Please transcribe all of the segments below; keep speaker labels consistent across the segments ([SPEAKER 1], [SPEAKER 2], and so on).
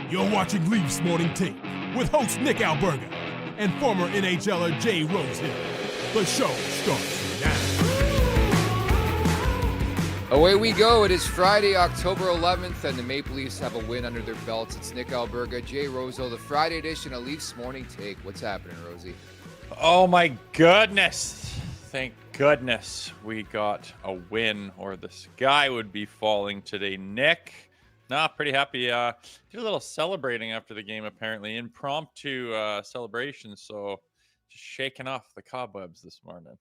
[SPEAKER 1] You're watching Leafs Morning Take with host Nick Alberga and former NHLer Jay Rosehill. The show starts now.
[SPEAKER 2] Away we go. It is Friday, October 11th, and the Maple Leafs have a win under their belts. It's Nick Alberga, Jay Rosehill, the Friday edition of Leafs Morning Take. What's happening, Rosie?
[SPEAKER 3] Oh my goodness. Thank goodness we got a win, or the sky would be falling today. Nick, pretty happy. Did a little celebrating after the game, apparently. Impromptu celebration, so just shaking off the cobwebs this morning.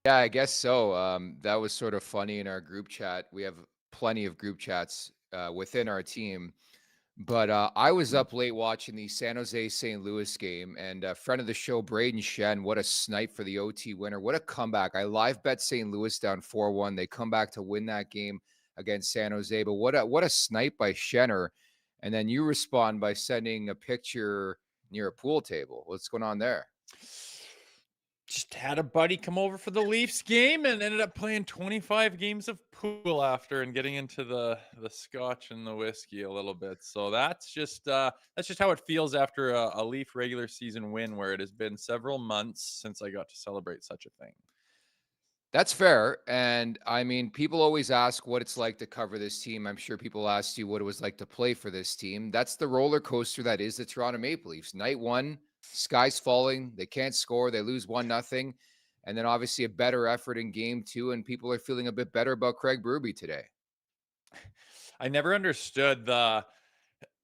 [SPEAKER 2] Yeah, I guess so. That was sort of funny in our group chat. We have plenty of group chats within our team. But I was up late watching the San Jose-St. Louis game, and a friend of the show, Braden Shen, what a snipe for the OT winner. What a comeback. I live bet St. Louis down 4-1. They come back to win that game against San Jose. But what a snipe by Shenner. And then you respond by sending a picture near a pool table. What's going on there?
[SPEAKER 3] Just had a buddy come over for the Leafs game and ended up playing 25 games of pool after and getting into the scotch and the whiskey a little bit. So that's just how it feels after a Leaf regular season win, where it has been several months since I got to celebrate such a thing.
[SPEAKER 2] That's fair. And I mean, people always ask what it's like to cover this team. I'm sure people asked you what it was like to play for this team. That's the roller coaster that is the Toronto Maple Leafs. Night one, sky's falling. They can't score. They lose 1-0. And then obviously a better effort in game two. And people are feeling a bit better about Craig Berube today.
[SPEAKER 3] I never understood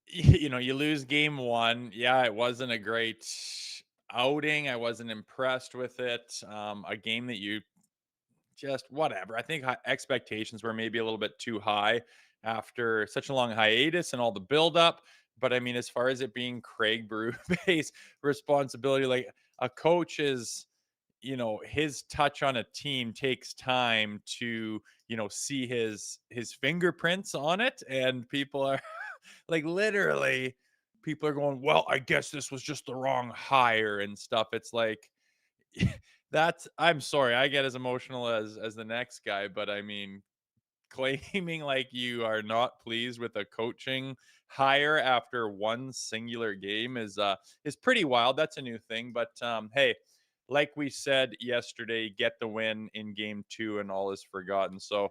[SPEAKER 3] you lose game one. Yeah, it wasn't a great outing. I wasn't impressed with it. A game that you just whatever. I think expectations were maybe a little bit too high after such a long hiatus and all the buildup. But I mean, as far as it being Craig Berube's responsibility, like a coach is, his touch on a team takes time to, see his fingerprints on it. And people are like, literally, people are going, well, I guess this was just the wrong hire and stuff. It's like, I'm sorry, I get as emotional as the next guy, but I mean, claiming like you are not pleased with a coaching hire after one singular game is pretty wild. That's a new thing, but hey, like we said yesterday, get the win in game two and all is forgotten. So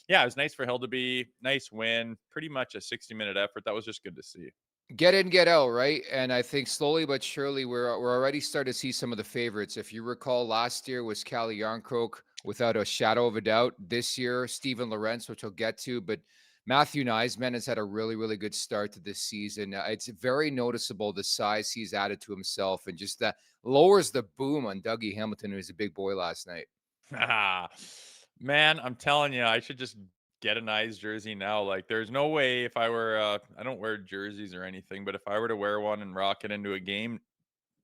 [SPEAKER 3] yeah, it was nice for Hildeby. Nice win. Pretty much a 60-minute effort. That was just good to see.
[SPEAKER 2] Get in, get out, right? And I think slowly but surely we're already starting to see some of the favorites. If you recall, last year was Calle Jarnkrok without a shadow of a doubt. This year, Steven Lorentz, which we'll get to, but Matthew Knies has had a really, really good start to this season. It's very noticeable the size he's added to himself, and just that lowers the boom on Dougie Hamilton, who was a big boy last night.
[SPEAKER 3] Man, I'm telling you, I should just get a Knies jersey now. Like, there's no way if I were I don't wear jerseys or anything, but if I were to wear one and rock it into a game,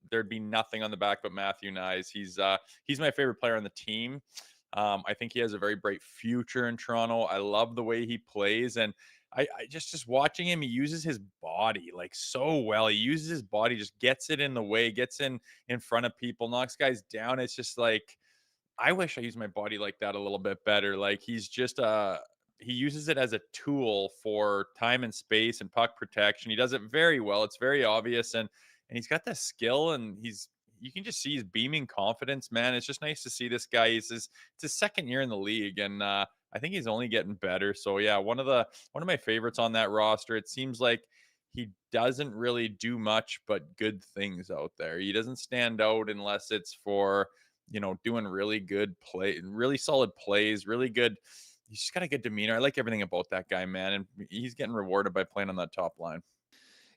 [SPEAKER 3] there'd be nothing on the back but Matthew Knies. He's my favorite player on the team. I think he has a very bright future in Toronto. I love the way he plays, and I just watching him, he uses his body like so well. He uses his body, just gets it in the way, gets in front of people, knocks guys down. It's just like, I wish I used my body like that a little bit better. Like, he's just he uses it as a tool for time and space and puck protection. He does it very well. It's very obvious, and he's got that skill, and you can just see he's beaming confidence, man. It's just nice to see this guy. It's his second year in the league, and I think he's only getting better. So yeah, one of my favorites on that roster. It seems like he doesn't really do much but good things out there. He doesn't stand out unless it's for, doing really good play, really solid plays, really good. He's just got a good demeanor. I like everything about that guy, man. And he's getting rewarded by playing on that top line.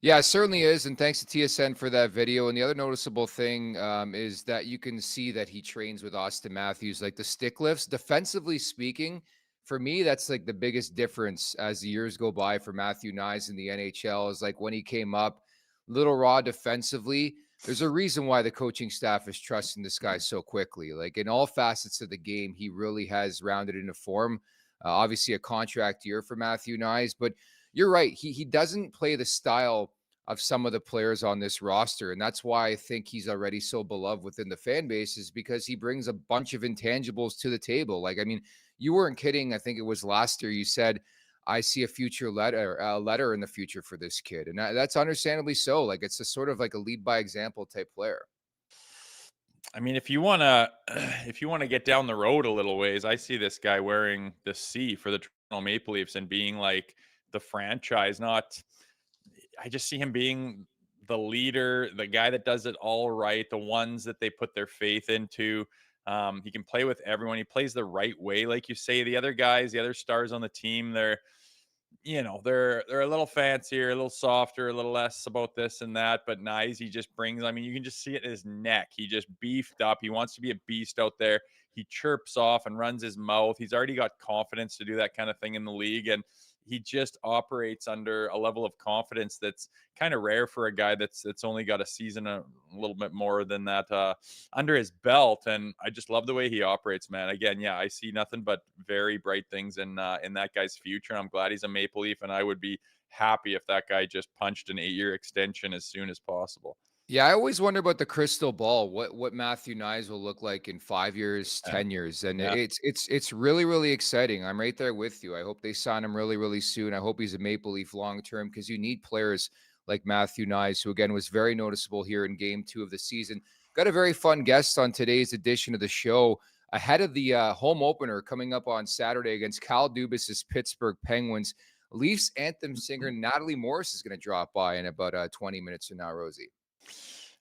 [SPEAKER 2] Yeah, it certainly is. And thanks to TSN for that video. And the other noticeable thing is that you can see that he trains with Austin Matthews, like the stick lifts. Defensively speaking, for me, that's like the biggest difference as the years go by for Matthew Knies in the NHL, is like when he came up, little raw defensively. There's a reason why the coaching staff is trusting this guy so quickly. Like, in all facets of the game, he really has rounded into form. Obviously a contract year for Matthew Knies, but you're right. He doesn't play the style of some of the players on this roster. And that's why I think he's already so beloved within the fan base, is because he brings a bunch of intangibles to the table. Like, I mean, you weren't kidding. I think it was last year you said, I see a future letter in the future for this kid, and that's understandably so. Like it's a sort of like a lead by example type player.
[SPEAKER 3] I mean, if you wanna if you wanna get down the road a little ways, I see this guy wearing the C for the Toronto Maple Leafs and being like the franchise, not I just see him being the leader, the guy that does it all right, the ones that they put their faith into. He can play with everyone. He plays the right way, like you say. The other guys, the other stars on the team, they're a little fancier, a little softer, a little less about this and that. But Knies, he just brings. I mean, you can just see it in his neck. He just beefed up. He wants to be a beast out there. He chirps off and runs his mouth. He's already got confidence to do that kind of thing in the league, and he just operates under a level of confidence that's kind of rare for a guy that's only got a season, a little bit more than that under his belt. And I just love the way he operates, man. Again, yeah, I see nothing but very bright things in that guy's future. I'm glad he's a Maple Leaf, and I would be happy if that guy just punched an 8-year extension as soon as possible.
[SPEAKER 2] Yeah, I always wonder about the crystal ball. What Matthew Knies will look like in 5 years,
[SPEAKER 3] Yeah.
[SPEAKER 2] 10 years, and
[SPEAKER 3] Yeah.
[SPEAKER 2] it's really really exciting. I'm right there with you. I hope they sign him really really soon. I hope he's a Maple Leaf long term because you need players like Matthew Knies, who again was very noticeable here in Game 2 of the season. Got a very fun guest on today's edition of the show ahead of the home opener coming up on Saturday against Cal Dubas's Pittsburgh Penguins. Leafs anthem singer Natalie Morris is going to drop by in about 20 minutes from now, Rosie.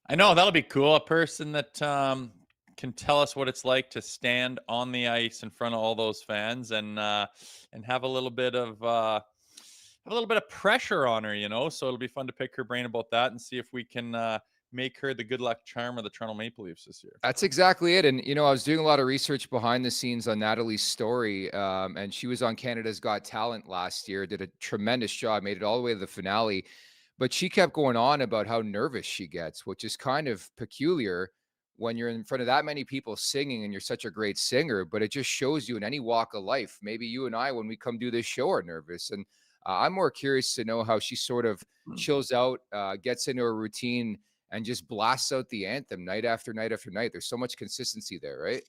[SPEAKER 3] I know that'll be cool. A person that can tell us what it's like to stand on the ice in front of all those fans and have a little bit of pressure on her, you know. So it'll be fun to pick her brain about that and see if we can make her the good luck charm of the Toronto Maple Leafs this year.
[SPEAKER 2] That's exactly it. And, I was doing a lot of research behind the scenes on Natalie's story. And she was on Canada's Got Talent last year, did a tremendous job, made it all the way to the finale. But she kept going on about how nervous she gets, which is kind of peculiar when you're in front of that many people singing and you're such a great singer. But it just shows you in any walk of life. Maybe you and I, when we come do this show, are nervous. And I'm more curious to know how she sort of chills out, gets into a routine and just blasts out the anthem night after night after night. There's so much consistency there, right?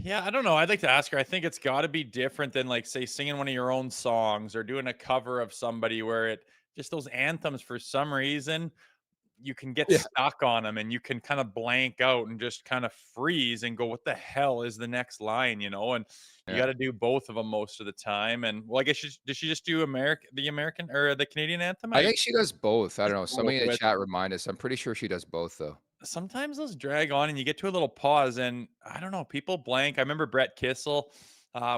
[SPEAKER 3] Yeah, I don't know. I'd like to ask her. I think it's got to be different than, like, say, singing one of your own songs or doing a cover of somebody where it just those anthems for some reason you can get
[SPEAKER 2] Yeah.
[SPEAKER 3] stuck on them and you can kind of blank out and just kind of freeze and go, what the hell is the next line, you know? And you
[SPEAKER 2] Yeah.
[SPEAKER 3] got to do both of them most of the time. And well, I guess did she just do the American or the Canadian anthem?
[SPEAKER 2] I think she does both. I
[SPEAKER 3] Just
[SPEAKER 2] don't know.
[SPEAKER 3] go
[SPEAKER 2] Somebody in the
[SPEAKER 3] with
[SPEAKER 2] chat remind us. I'm pretty sure she does both, though.
[SPEAKER 3] sometimes those drag on and you get to a little pause and I don't know, people blank. I remember Brett Kissel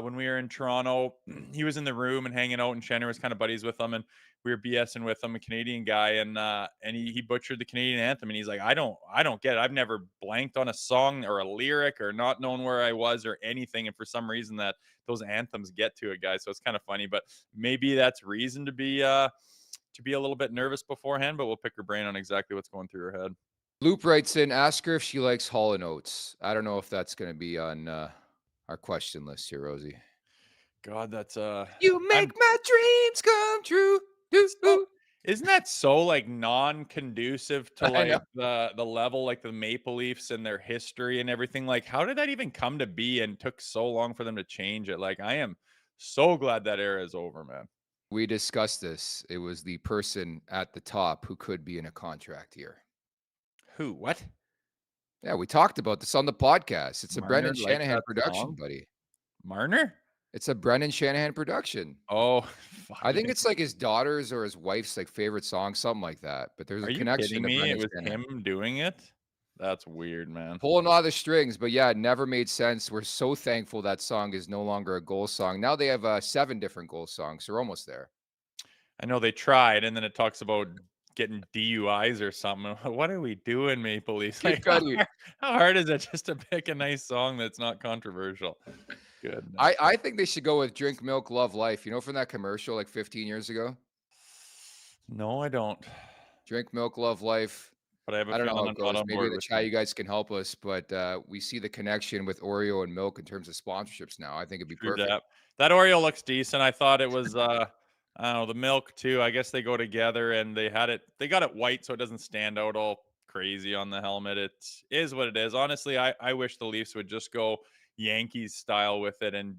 [SPEAKER 3] when we were in Toronto, he was in the room and hanging out and Shannon was kind of buddies with him and we were BSing with him, a Canadian guy, and he butchered the Canadian anthem and he's like, I don't get it. I've never blanked on a song or a lyric or not known where I was or anything. And for some reason that those anthems get to a guy. So it's kind of funny, but maybe that's reason to be a little bit nervous beforehand, but we'll pick her brain on exactly what's going through her head.
[SPEAKER 2] Loop writes in, ask her if she likes Hall and Oates. I don't know if that's going to be on our question list here, Rosie.
[SPEAKER 3] God, that's
[SPEAKER 2] You make my dreams come true.
[SPEAKER 3] so, isn't that so like non-conducive to
[SPEAKER 2] I know.
[SPEAKER 3] like the level like the Maple Leafs and their history and everything? Like, how did that even come to be and took so long for them to change it? Like, I am so glad that era is over, man.
[SPEAKER 2] We discussed this. It was the person at the top who could be in a contract here.
[SPEAKER 3] Who? What?
[SPEAKER 2] Yeah, we talked about this on the podcast. It's a
[SPEAKER 3] Marner
[SPEAKER 2] Brendan
[SPEAKER 3] like
[SPEAKER 2] Shanahan
[SPEAKER 3] that
[SPEAKER 2] production,
[SPEAKER 3] song?
[SPEAKER 2] buddy.
[SPEAKER 3] Marner?
[SPEAKER 2] It's a Brendan Shanahan production.
[SPEAKER 3] Oh,
[SPEAKER 2] I think
[SPEAKER 3] fucking.
[SPEAKER 2] it's like his daughter's or his wife's like favorite song, something like that. But there's
[SPEAKER 3] Are
[SPEAKER 2] a
[SPEAKER 3] you
[SPEAKER 2] connection
[SPEAKER 3] kidding
[SPEAKER 2] to
[SPEAKER 3] me? It
[SPEAKER 2] Brendan
[SPEAKER 3] was
[SPEAKER 2] Shanahan.
[SPEAKER 3] him doing it? That's weird, man.
[SPEAKER 2] Pulling all the strings, but yeah, it never made sense. We're so thankful that song is no longer a goal song. Now they have 7 different goal songs. They're almost there.
[SPEAKER 3] I know they tried, and then it talks about getting DUIs or something. What are we doing, Maple Leafs?
[SPEAKER 2] Kid
[SPEAKER 3] Like, how
[SPEAKER 2] Cudi.
[SPEAKER 3] hard is it just to pick a nice song that's not controversial? Goodness.
[SPEAKER 2] I think they should go with Drink Milk, Love Life. You know, from that commercial like 15 years ago?
[SPEAKER 3] No, I don't.
[SPEAKER 2] Drink Milk, Love Life.
[SPEAKER 3] But I have a
[SPEAKER 2] I don't know how
[SPEAKER 3] feeling
[SPEAKER 2] it
[SPEAKER 3] I'm not
[SPEAKER 2] goes.
[SPEAKER 3] on
[SPEAKER 2] Maybe in
[SPEAKER 3] board
[SPEAKER 2] the
[SPEAKER 3] with
[SPEAKER 2] chat
[SPEAKER 3] you.
[SPEAKER 2] you guys can help us, but we see the connection with Oreo and milk in terms of sponsorships now. I think it'd be
[SPEAKER 3] True
[SPEAKER 2] perfect.
[SPEAKER 3] that. That Oreo looks decent. I thought it was I don't know, the milk too. I guess they go together and they got it white so it doesn't stand out all crazy on the helmet. It is what it is. Honestly, I wish the Leafs would just go Yankees style with it, and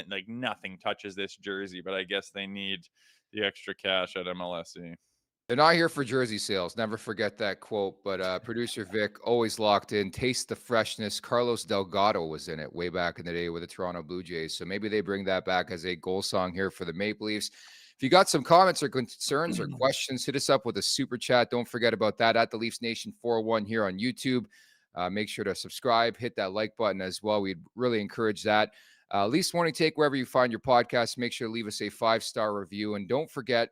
[SPEAKER 3] like nothing touches this jersey. But I guess they need the extra cash at MLSE.
[SPEAKER 2] They're not here for jersey sales. Never forget that quote. But producer Vic, always locked in. Taste the freshness. Carlos Delgado was in it way back in the day with the Toronto Blue Jays. So maybe they bring that back as a goal song here for the Maple Leafs. If you got some comments or concerns or questions, hit us up with a super chat. Don't forget about that at the Leafs Nation 401 here on YouTube. Make sure to subscribe, hit that like button as well. We'd really encourage that. Leafs Morning Take, wherever you find your podcast, make sure to leave us a 5-star review. And don't forget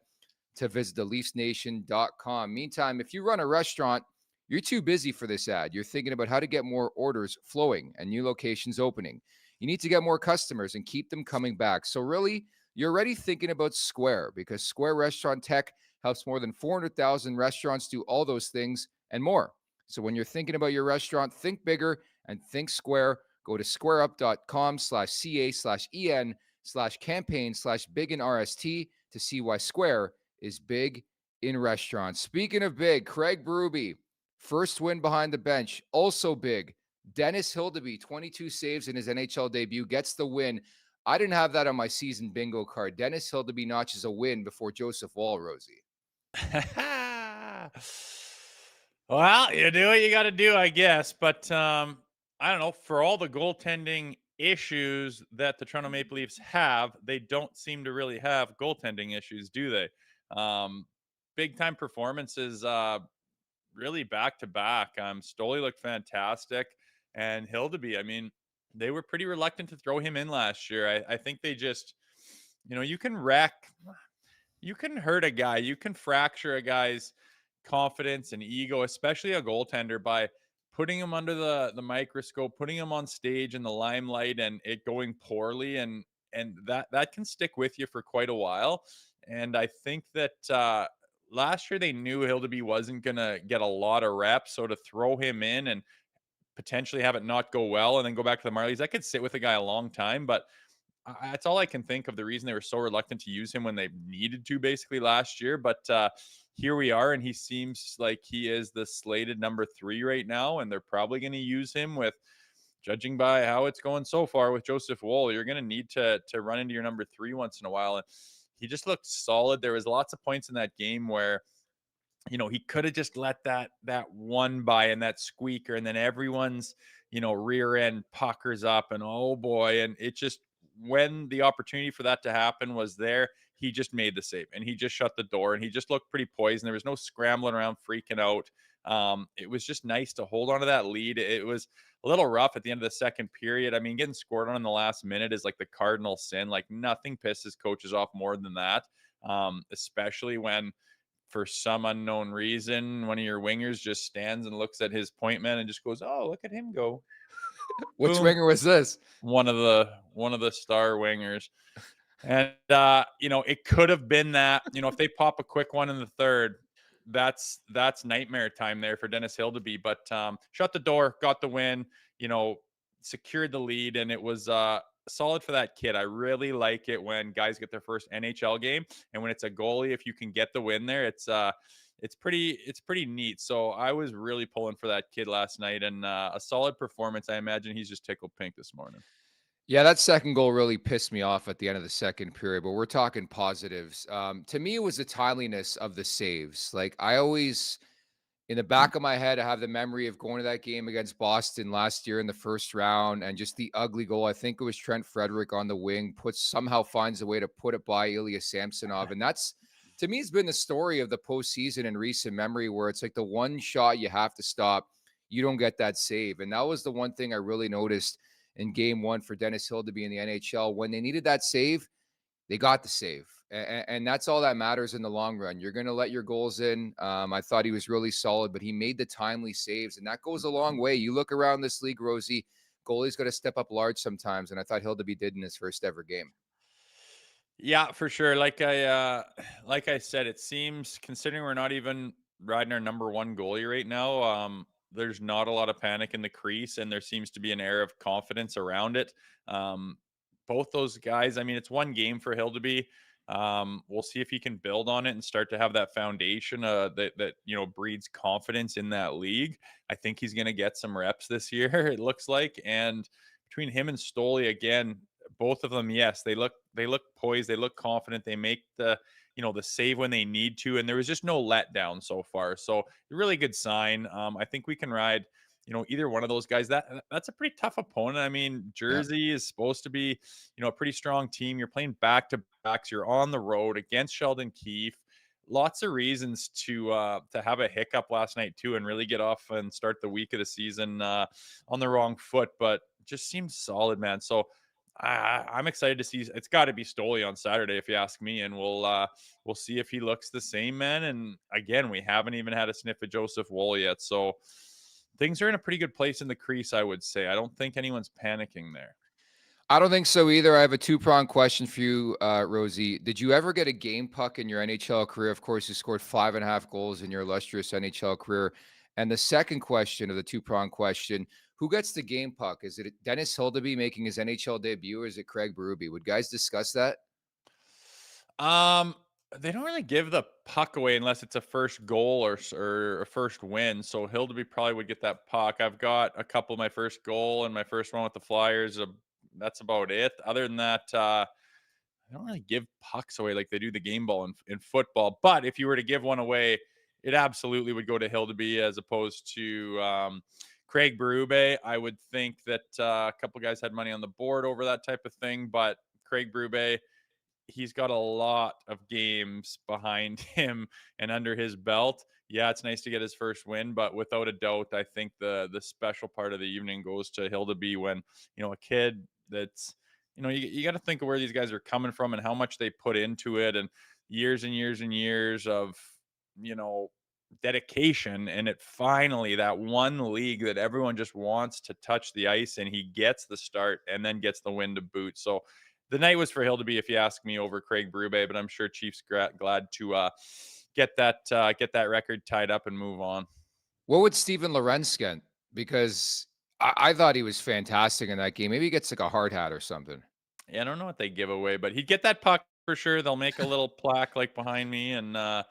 [SPEAKER 2] to visit theleafsnation.com. Meantime, if you run a restaurant, you're too busy for this ad. You're thinking about how to get more orders flowing and new locations opening. You need to get more customers and keep them coming back. So really, you're already thinking about Square, because Square Restaurant Tech helps more than 400,000 restaurants do all those things and more. So when you're thinking about your restaurant, think bigger and think Square. Go to squareup.com/ca/en/campaign/big-in-RST to see why Square is big in restaurants. Speaking of big, Craig Berube, first win behind the bench, also big. Dennis Hildeby, 22 saves in his NHL debut, gets the win. I didn't have that on my season bingo card. Dennis Hildeby notches a win before Joseph Wall, Rosie.
[SPEAKER 3] Well, you do what you got to do, I guess. But I don't know. For all the goaltending issues that the Toronto Maple Leafs have, they don't seem to really have goaltending issues, do they? Big time performances, really back to back. Stoli looked fantastic, and Hildeby, I mean, they were pretty reluctant to throw him in last year. I think they just, you can hurt a guy, you can fracture a guy's confidence and ego, especially a goaltender, by putting him under the microscope, putting him on stage in the limelight, and it going poorly, and that can stick with you for quite a while. And I think that last year they knew Hildeby wasn't gonna get a lot of reps, so to throw him in and potentially have it not go well and then go back to the Marlies, that could sit with a guy a long time. But that's all I can think of, the reason they were so reluctant to use him when they needed to, basically, last year. But here we are, and he seems like he is the slated number 3 right now, and they're probably going to use him with, judging by how it's going so far with Joseph Woll, you're going to need to run into your number 3 once in a while. And he just looked solid. There was lots of points in that game where, he could have just let that one by and that squeaker, and then everyone's, rear end puckers up, and oh boy. And it just, when the opportunity for that to happen was there, he just made the save and he just shut the door, and he just looked pretty poised. There was no scrambling around, freaking out. It was just nice to hold on to that lead. It was a little rough at the end of the second period. I mean, getting scored on in the last minute is like the cardinal sin. Like, nothing pisses coaches off more than that, especially when, for some unknown reason, one of your wingers just stands and looks at his point man and just goes, "Oh, look at him go."
[SPEAKER 2] Which
[SPEAKER 3] Boom.
[SPEAKER 2] winger was this?
[SPEAKER 3] One of the star wingers. And it could have been that, if they pop a quick one in the third, that's nightmare time there for Dennis Hildeby. But shut the door, got the win, secured the lead, and it was solid for that kid. I really like it when guys get their first NHL game, and when it's a goalie, if you can get the win there, it's pretty neat. So I was really pulling for that kid last night, and a solid performance. I imagine he's just tickled pink this morning.
[SPEAKER 2] Yeah, that second goal really pissed me off at the end of the second period, but we're talking positives. To me, it was the timeliness of the saves. Like, I always, in the back of my head, I have the memory of going to that game against Boston last year in the first round, and just the ugly goal. I think it was Trent Frederick on the wing, somehow finds a way to put it by Ilya Samsonov. And that's, to me, it's been the story of the postseason in recent memory, where it's like the one shot you have to stop, you don't get that save. And that was the one thing I really noticed in game 1 for Dennis Hildeby in the NHL. When they needed that save, they got the save. And that's all that matters in the long run. You're going to let your goals in. I thought he was really solid, but he made the timely saves, and that goes a long way. You look around this league, Rosie, goalies got to step up large sometimes, and I thought Hildeby did in his first ever game.
[SPEAKER 3] Yeah, for sure. Like I said, it seems, considering we're not even riding our number 1 goalie right now, there's not a lot of panic in the crease, and there seems to be an air of confidence around it. Both those guys, I mean, it's one game for Hildeby. We'll see if he can build on it and start to have that foundation that breeds confidence in that league. I think he's going to get some reps this year, it looks like. And between him and Stoli, again, both of them, yes, they look poised, they look confident, they make the the save when they need to, and there was just no letdown so far. So really good sign. I think we can ride either one of those guys. That's a pretty tough opponent. I mean,
[SPEAKER 2] Yeah.
[SPEAKER 3] Jersey is supposed to be a pretty strong team. You're playing back to backs. You're on the road against Sheldon Keefe. Lots of reasons to have a hiccup last night too, and really get off and start the week of the season on the wrong foot. But just seems solid, man. So I'm excited to see. It's got to be Stoli on Saturday, if you ask me, and we'll see if he looks the same, man. And again, we haven't even had a sniff of Joseph Woll yet, so things are in a pretty good place in the crease, I would say. I don't think anyone's panicking there.
[SPEAKER 2] I don't think so either. I have a two-pronged question for you, Rosie. Did you ever get a game puck in your NHL career? Of course, you scored 5.5 goals in your illustrious NHL career. And the second question of the two-pronged question, who gets the game puck? Is it Dennis Hildeby making his NHL debut, or is it Craig Berube? Would guys discuss that?
[SPEAKER 3] Um, they don't really give the puck away unless it's a first goal or a first win. So Hildeby probably would get that puck. I've got a couple of my first goal and my first one with the Flyers. That's about it. Other than that, they don't really give pucks away like they do the game ball in football. But if you were to give one away, it absolutely would go to Hildeby as opposed to Craig Berube. I would think that a couple guys had money on the board over that type of thing, but Craig Berube, he's got a lot of games behind him and under his belt. Yeah, it's nice to get his first win, but without a doubt, I think the special part of the evening goes to Hildeby when, a kid that's, you got to think of where these guys are coming from and how much they put into it and years and years and years of, you know, dedication. And it finally, that one league that everyone just wants to touch the ice, and he gets the start and then gets the win to boot. So the night was for Hildeby, if you ask me, over Craig Berube, but I'm sure Chiefs glad to get that record tied up and move on.
[SPEAKER 2] What would Steven Lorentz get? Because I thought he was fantastic in that game. Maybe he gets like a hard hat or something.
[SPEAKER 3] Yeah, I don't know what they give away, but he'd get that puck for sure. They'll make a little plaque like behind me and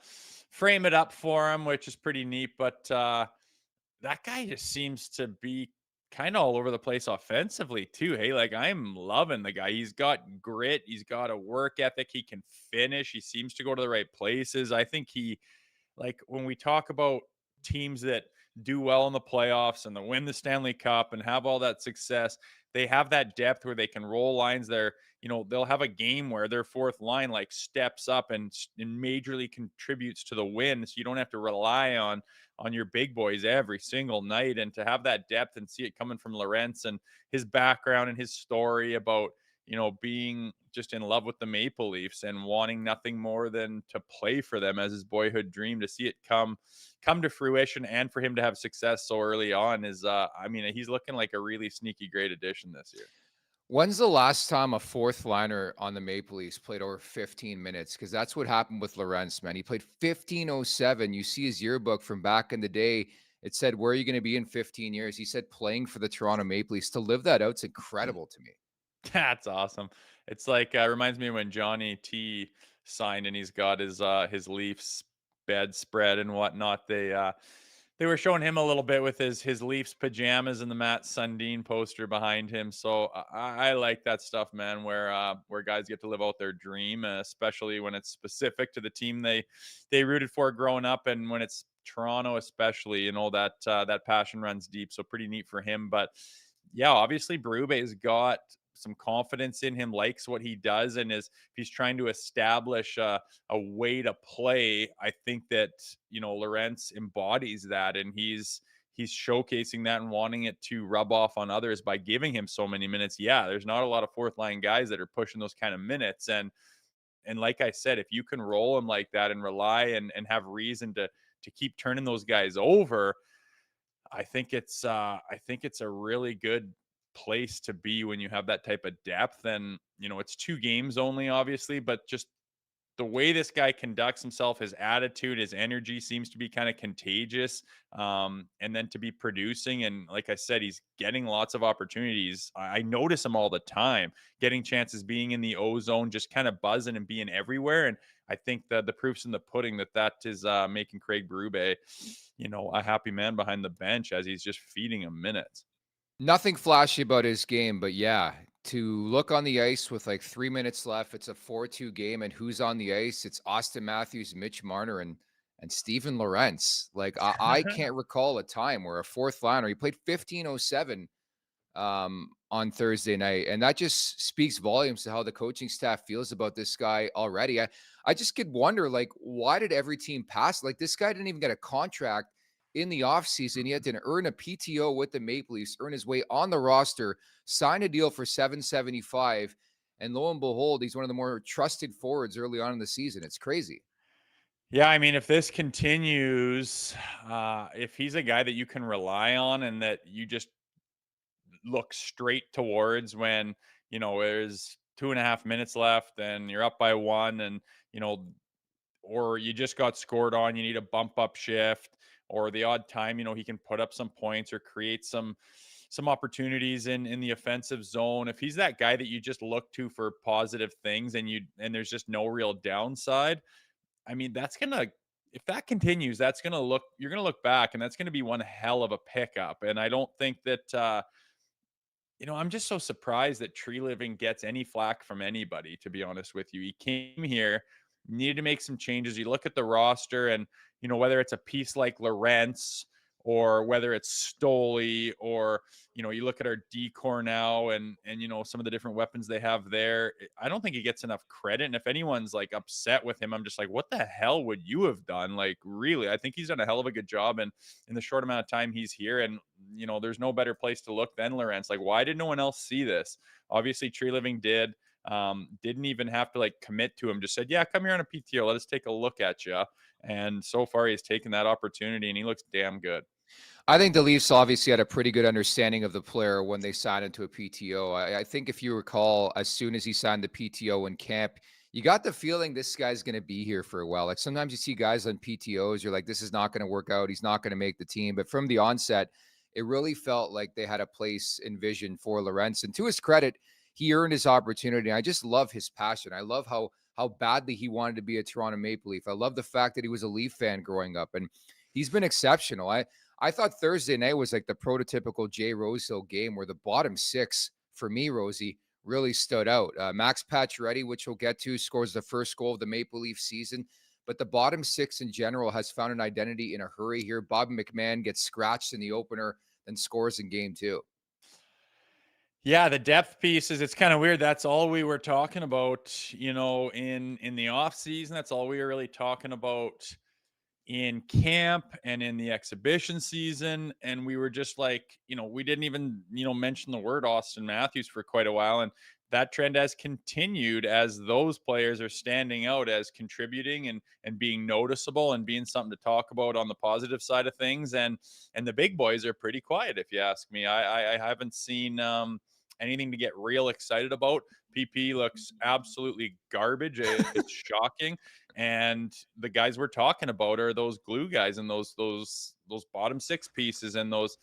[SPEAKER 3] frame it up for him, which is pretty neat. But that guy just seems to be kind of all over the place offensively too. Hey, like I'm loving the guy. He's got grit. He's got a work ethic. He can finish. He seems to go to the right places. I think like when we talk about teams that do well in the playoffs and they win the Stanley Cup and have all that success, they have that depth where they can roll lines there. They'll have a game where their fourth line like steps up and majorly contributes to the win. So you don't have to rely on your big boys every single night. And to have that depth and see it coming from Lorentz and his background and his story about, being just in love with the Maple Leafs and wanting nothing more than to play for them as his boyhood dream, to see it come to fruition and for him to have success so early on is, he's looking like a really sneaky great addition this year.
[SPEAKER 2] When's the last time a fourth liner on the Maple Leafs played over 15 minutes? Because that's what happened with Lorentz, man. He played 15:07. You see his yearbook from back in the day. It said, "Where are you going to be in 15 years?" He said, "Playing for the Toronto Maple Leafs." To live that out, it's incredible to me.
[SPEAKER 3] That's awesome. It's like reminds me when Johnny T signed and he's got his Leafs bedspread and whatnot. They were showing him a little bit with his Leafs pajamas and the Matt Sundin poster behind him. So I like that stuff, man. Where guys get to live out their dream, especially when it's specific to the team they rooted for growing up, and when it's Toronto, especially. That passion runs deep. So pretty neat for him. But yeah, obviously Berube's got some confidence in him, likes what he does, and if he's trying to establish a way to play, I think that Lorentz embodies that, and he's showcasing that and wanting it to rub off on others by giving him so many minutes. Yeah, there's not a lot of fourth line guys that are pushing those kind of minutes, and like I said, if you can roll them like that and rely and have reason to keep turning those guys over, I think it's a really good place to be when you have that type of depth. And it's 2 games only, obviously, but just the way this guy conducts himself, his attitude, his energy seems to be kind of contagious. And then to be producing, and like I said, he's getting lots of opportunities. I notice him all the time, getting chances, being in the O zone, just kind of buzzing and being everywhere. And I think that the proof's in the pudding that is making Craig Berube, a happy man behind the bench as he's just feeding him minutes.
[SPEAKER 2] Nothing flashy about his game, but yeah, to look on the ice with like 3 minutes left, it's a 4-2 game, and who's on the ice? It's Austin Matthews, Mitch Marner, and Steven Lorentz. Like I can't recall a time where a fourth liner, he played 15:07 on Thursday night, and that just speaks volumes to how the coaching staff feels about this guy already. I just could wonder, like, why did every team pass? Like, this guy didn't even get a contract in the offseason. He had to earn a PTO with the Maple Leafs, earn his way on the roster, sign a deal for $775, and lo and behold, he's one of the more trusted forwards early on in the season. It's crazy.
[SPEAKER 3] Yeah, I mean, if this continues, if he's a guy that you can rely on and that you just look straight towards when, there's 2.5 minutes left and you're up by one and, or you just got scored on, you need a bump up shift, or the odd time, he can put up some points or create some opportunities in the offensive zone. If he's that guy that you just look to for positive things and there's just no real downside, I mean, if that continues, you're gonna look back and that's gonna be one hell of a pickup. And I don't think that I'm just so surprised that Tree Living gets any flack from anybody, to be honest with you. He came here, needed to make some changes. You look at the roster and, whether it's a piece like Lorentz or whether it's Stoli or, you look at our decor now and, some of the different weapons they have there. I don't think he gets enough credit. And if anyone's like upset with him, I'm just like, what the hell would you have done? Like, really, I think he's done a hell of a good job. And in the short amount of time he's here, and there's no better place to look than Lorentz. Like, why did no one else see this? Obviously Tree Living did. Didn't even have to like commit to him, just said, yeah, come here on a PTO, let us take a look at you. And so far he's taken that opportunity and he looks damn good.
[SPEAKER 2] I think the Leafs obviously had a pretty good understanding of the player when they signed into a PTO. I think if you recall, as soon as he signed the PTO in camp, you got the feeling this guy's going to be here for a while. Like sometimes you see guys on PTOs, you're like, this is not going to work out. He's not going to make the team. But from the onset, it really felt like they had a place in vision for Lorentz. And to his credit, he earned his opportunity. I just love his passion. I love how badly he wanted to be a Toronto Maple Leaf. I love the fact that he was a Leaf fan growing up, and he's been exceptional. I thought Thursday night was like the prototypical Jay Rosehill game where the bottom six, for me, Rosie, really stood out. Max Pacioretty, which we'll get to, scores the first goal of the Maple Leaf season. But the bottom six in general has found an identity in a hurry here. Bob McMahon gets scratched in the opener, then scores in game two.
[SPEAKER 3] Yeah, the depth pieces, it's kind of weird. That's all we were talking about, in the off season. That's all we were really talking about in camp and in the exhibition season. And we were just like, we didn't even, mention the word Austin Matthews for quite a while. And that trend has continued as those players are standing out as contributing and being noticeable and being something to talk about on the positive side of things. And the big boys are pretty quiet, if you ask me. I haven't seen anything to get real excited about. PP looks absolutely garbage. It's shocking. And the guys we're talking about are those glue guys and those bottom six pieces and those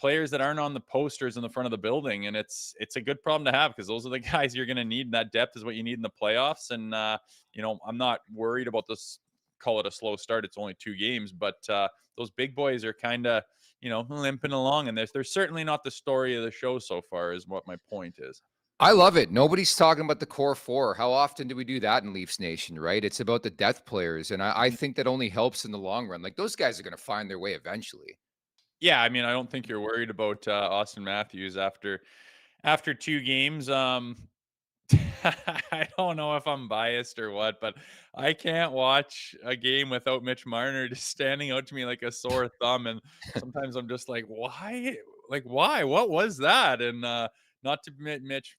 [SPEAKER 3] players that aren't on the posters in the front of the building. And it's a good problem to have because those are the guys you're going to need. And that depth is what you need in the playoffs. And, I'm not worried about this, call it a slow start. It's only 2 games, but those big boys are kind of, limping along. And they're certainly not the story of the show so far is what my point is.
[SPEAKER 2] I love it. Nobody's talking about the core four. How often do we do that in Leafs Nation, right? It's about the depth players. And I think that only helps in the long run. Like those guys are going to find their way eventually.
[SPEAKER 3] Yeah, I mean, I don't think you're worried about Austin Matthews after 2 games. I don't know if I'm biased or what, but I can't watch a game without Mitch Marner just standing out to me like a sore thumb. And sometimes I'm just like, why? Like, why? What was that? And not to Mitch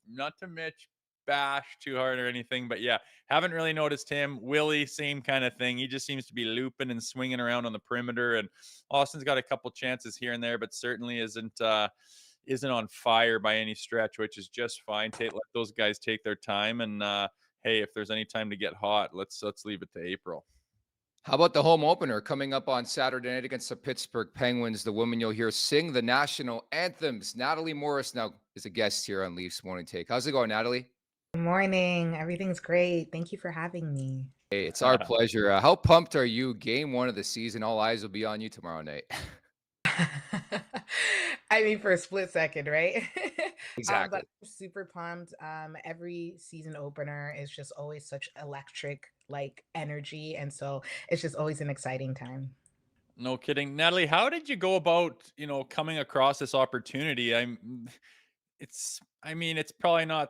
[SPEAKER 3] bash too hard or anything, but yeah, haven't really noticed him. Willie, same kind of thing. He just seems to be looping and swinging around on the perimeter. And Austin's got a couple chances here and there, but certainly isn't on fire by any stretch, which is just fine. Let those guys take their time. And hey, if there's any time to get hot, let's leave it to April.
[SPEAKER 2] How about the home opener coming up on Saturday night against the Pittsburgh Penguins? The woman you'll hear sing the national anthems. Natalie Morris now is a guest here on Leafs Morning Take. How's it going, Natalie?
[SPEAKER 4] Good morning. Everything's great. Thank you for having me.
[SPEAKER 2] Hey, it's our pleasure. How pumped are you? Game 1 of the season. All eyes will be on you tomorrow night.
[SPEAKER 4] I mean, for a split second, right? But
[SPEAKER 2] Exactly.
[SPEAKER 4] I'm super pumped. Every season opener is just always such electric, like energy, and so it's just always an exciting time.
[SPEAKER 3] No kidding. Natalie, how did you go about, coming across this opportunity? I mean, it's probably not,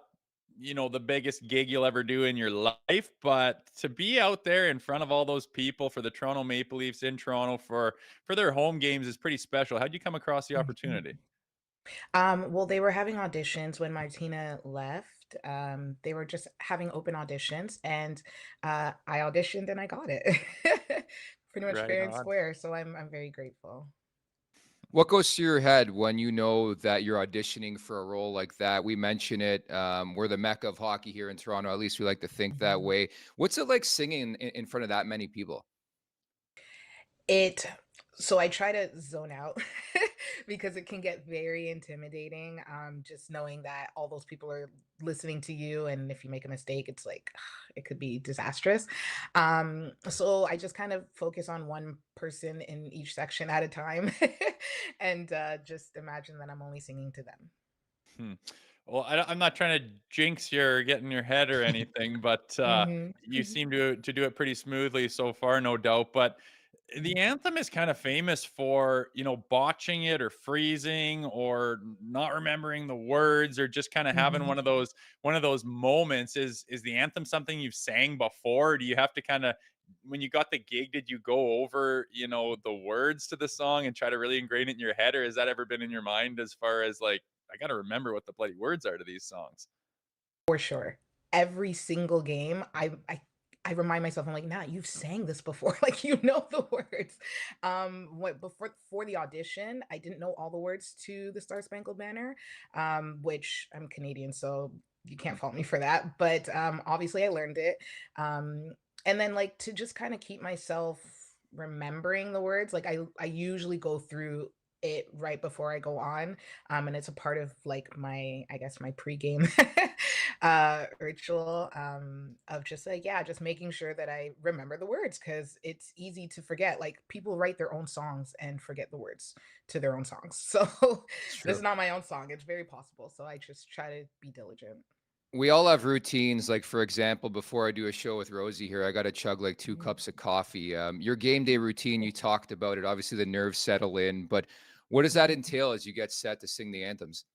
[SPEAKER 3] the biggest gig you'll ever do in your life, but to be out there in front of all those people for the Toronto Maple Leafs in Toronto for their home games is pretty special. How'd you come across the opportunity?
[SPEAKER 4] Well, they were having auditions when Martina left. They were just having open auditions, and I auditioned and I got it. Pretty much
[SPEAKER 3] Right
[SPEAKER 4] fair and
[SPEAKER 3] on.
[SPEAKER 4] square. So I'm very grateful.
[SPEAKER 2] What goes through your head when you know that you're auditioning for a role like that? We mention it. We're the mecca of hockey here in Toronto. At least we like to think that
[SPEAKER 4] Mhm.
[SPEAKER 2] way. What's it like singing in front of that many people?
[SPEAKER 4] It so I try to zone out because it can get very intimidating, just knowing that all those people are listening to you, and if you make a mistake, it's like it could be disastrous. So I just kind of focus on one person in each section at a time, and just imagine that I'm only singing to them.
[SPEAKER 3] Hmm. Well, I'm not trying to jinx you or get in your head or anything, but
[SPEAKER 4] Hmm.
[SPEAKER 3] you seem to do it pretty smoothly so far, no doubt. But the anthem is kind of famous for, botching it or freezing or not remembering the words or just kind of having
[SPEAKER 4] Hmm.
[SPEAKER 3] one of those moments. Is the anthem something you've sang before? Do you have to kind of when you got the gig, did you go over, the words to the song and try to really ingrain it in your head, or has that ever been in your mind as far as like I got to remember what the bloody words are to these songs?
[SPEAKER 4] For sure. Every single game, I remind myself, I'm like, "Nah, you've sang this before, like, you know the words." What before for the audition, I didn't know all the words to the Star Spangled Banner, which I'm Canadian, so you can't fault me for that, but, obviously I learned it, and then, like, to just kinda keep myself remembering the words, like, I usually go through it right before I go on, and it's a part of, like, my I guess, my pregame ritual of just like yeah just making sure that I remember the words because it's easy to forget, like people write their own songs and forget the words to their own songs, so
[SPEAKER 2] It's
[SPEAKER 4] this is
[SPEAKER 2] true.
[SPEAKER 4] not my own song, it's very possible, so I just try to be diligent.
[SPEAKER 2] We all have routines. Like, for example, before I do a show with Rosie here, I got to chug like two
[SPEAKER 4] Mhm.
[SPEAKER 2] cups of coffee. Your game day routine, you talked about it. Obviously, the nerves settle in, but what does that
[SPEAKER 4] Mhm.
[SPEAKER 2] entail as you get set to sing the anthems?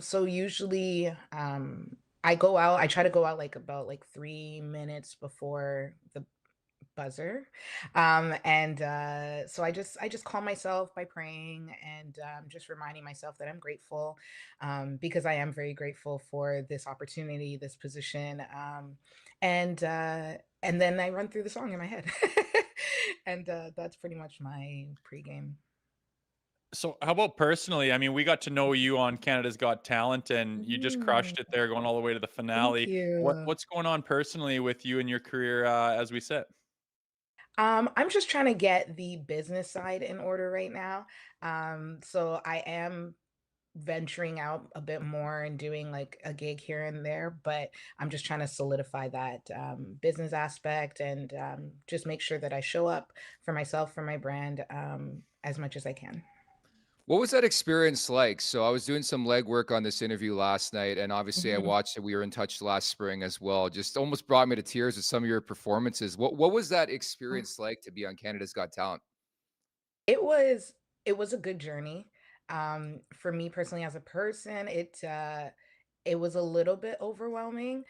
[SPEAKER 4] So usually, I try to go out like about like 3 minutes before the buzzer. And so I just calm myself by praying and just reminding myself that I'm grateful, because I am very grateful for this opportunity, this position. And and then I run through the song in my head. And that's pretty much my pregame.
[SPEAKER 3] So, how about personally? I mean, we got to know you on Canada's Got Talent, and you just
[SPEAKER 4] Mm,
[SPEAKER 3] crushed it there, going all the way to the
[SPEAKER 4] thank
[SPEAKER 3] finale.
[SPEAKER 4] you.
[SPEAKER 3] What's going on personally with you and your career as we sit?
[SPEAKER 4] I'm just trying to get the business side in order right now. So I am venturing out a bit more and doing like a gig here and there, but I'm just trying to solidify that business aspect and just make sure that I show up for myself, for my brand, as much as I can.
[SPEAKER 2] What was that experience like? So I was doing some legwork on this interview last night, and obviously I
[SPEAKER 4] Mhm.
[SPEAKER 2] watched it. We were in touch last spring as well. Just almost brought me to tears with some of your performances. What was that experience like to be on Canada's Got Talent?
[SPEAKER 4] It was it was a good journey. For me personally as a person, it was a little bit overwhelming.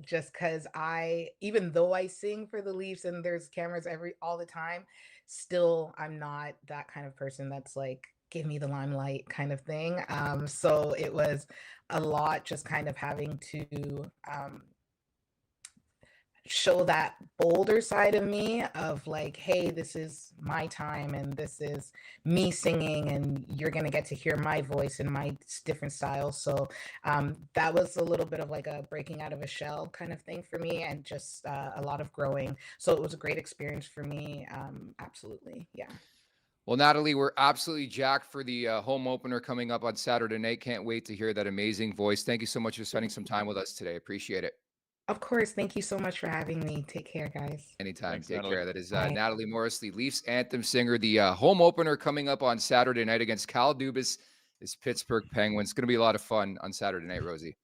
[SPEAKER 4] Just because I even though I sing for the Leafs and there's cameras every all the time, still I'm not that kind of person that's like, give me the limelight kind of thing. So it was a lot just kind of having to show that bolder side of me of like, hey, this is my time and this is me singing and you're going to get to hear my voice and my different styles. So that was a little bit of like a breaking out of a shell kind of thing for me and just a lot of growing. So it was a great experience for me. Absolutely. Yeah.
[SPEAKER 2] Well, Natalie, we're absolutely jacked for the home opener coming up on Saturday night. Can't wait to hear that amazing voice. Thank you so much for spending some time with us today. Appreciate it.
[SPEAKER 4] Of course. Thank you so much for having me. Take care, guys.
[SPEAKER 2] Anytime.
[SPEAKER 3] Thanks,
[SPEAKER 2] Take
[SPEAKER 3] Natalie.
[SPEAKER 2] care. That is
[SPEAKER 4] Bye.
[SPEAKER 2] Natalie Morris, the Leafs anthem singer. The home opener coming up on Saturday night against Cal Dubas is Pittsburgh Penguins. It's going to be a lot of fun on Saturday night, Rosie.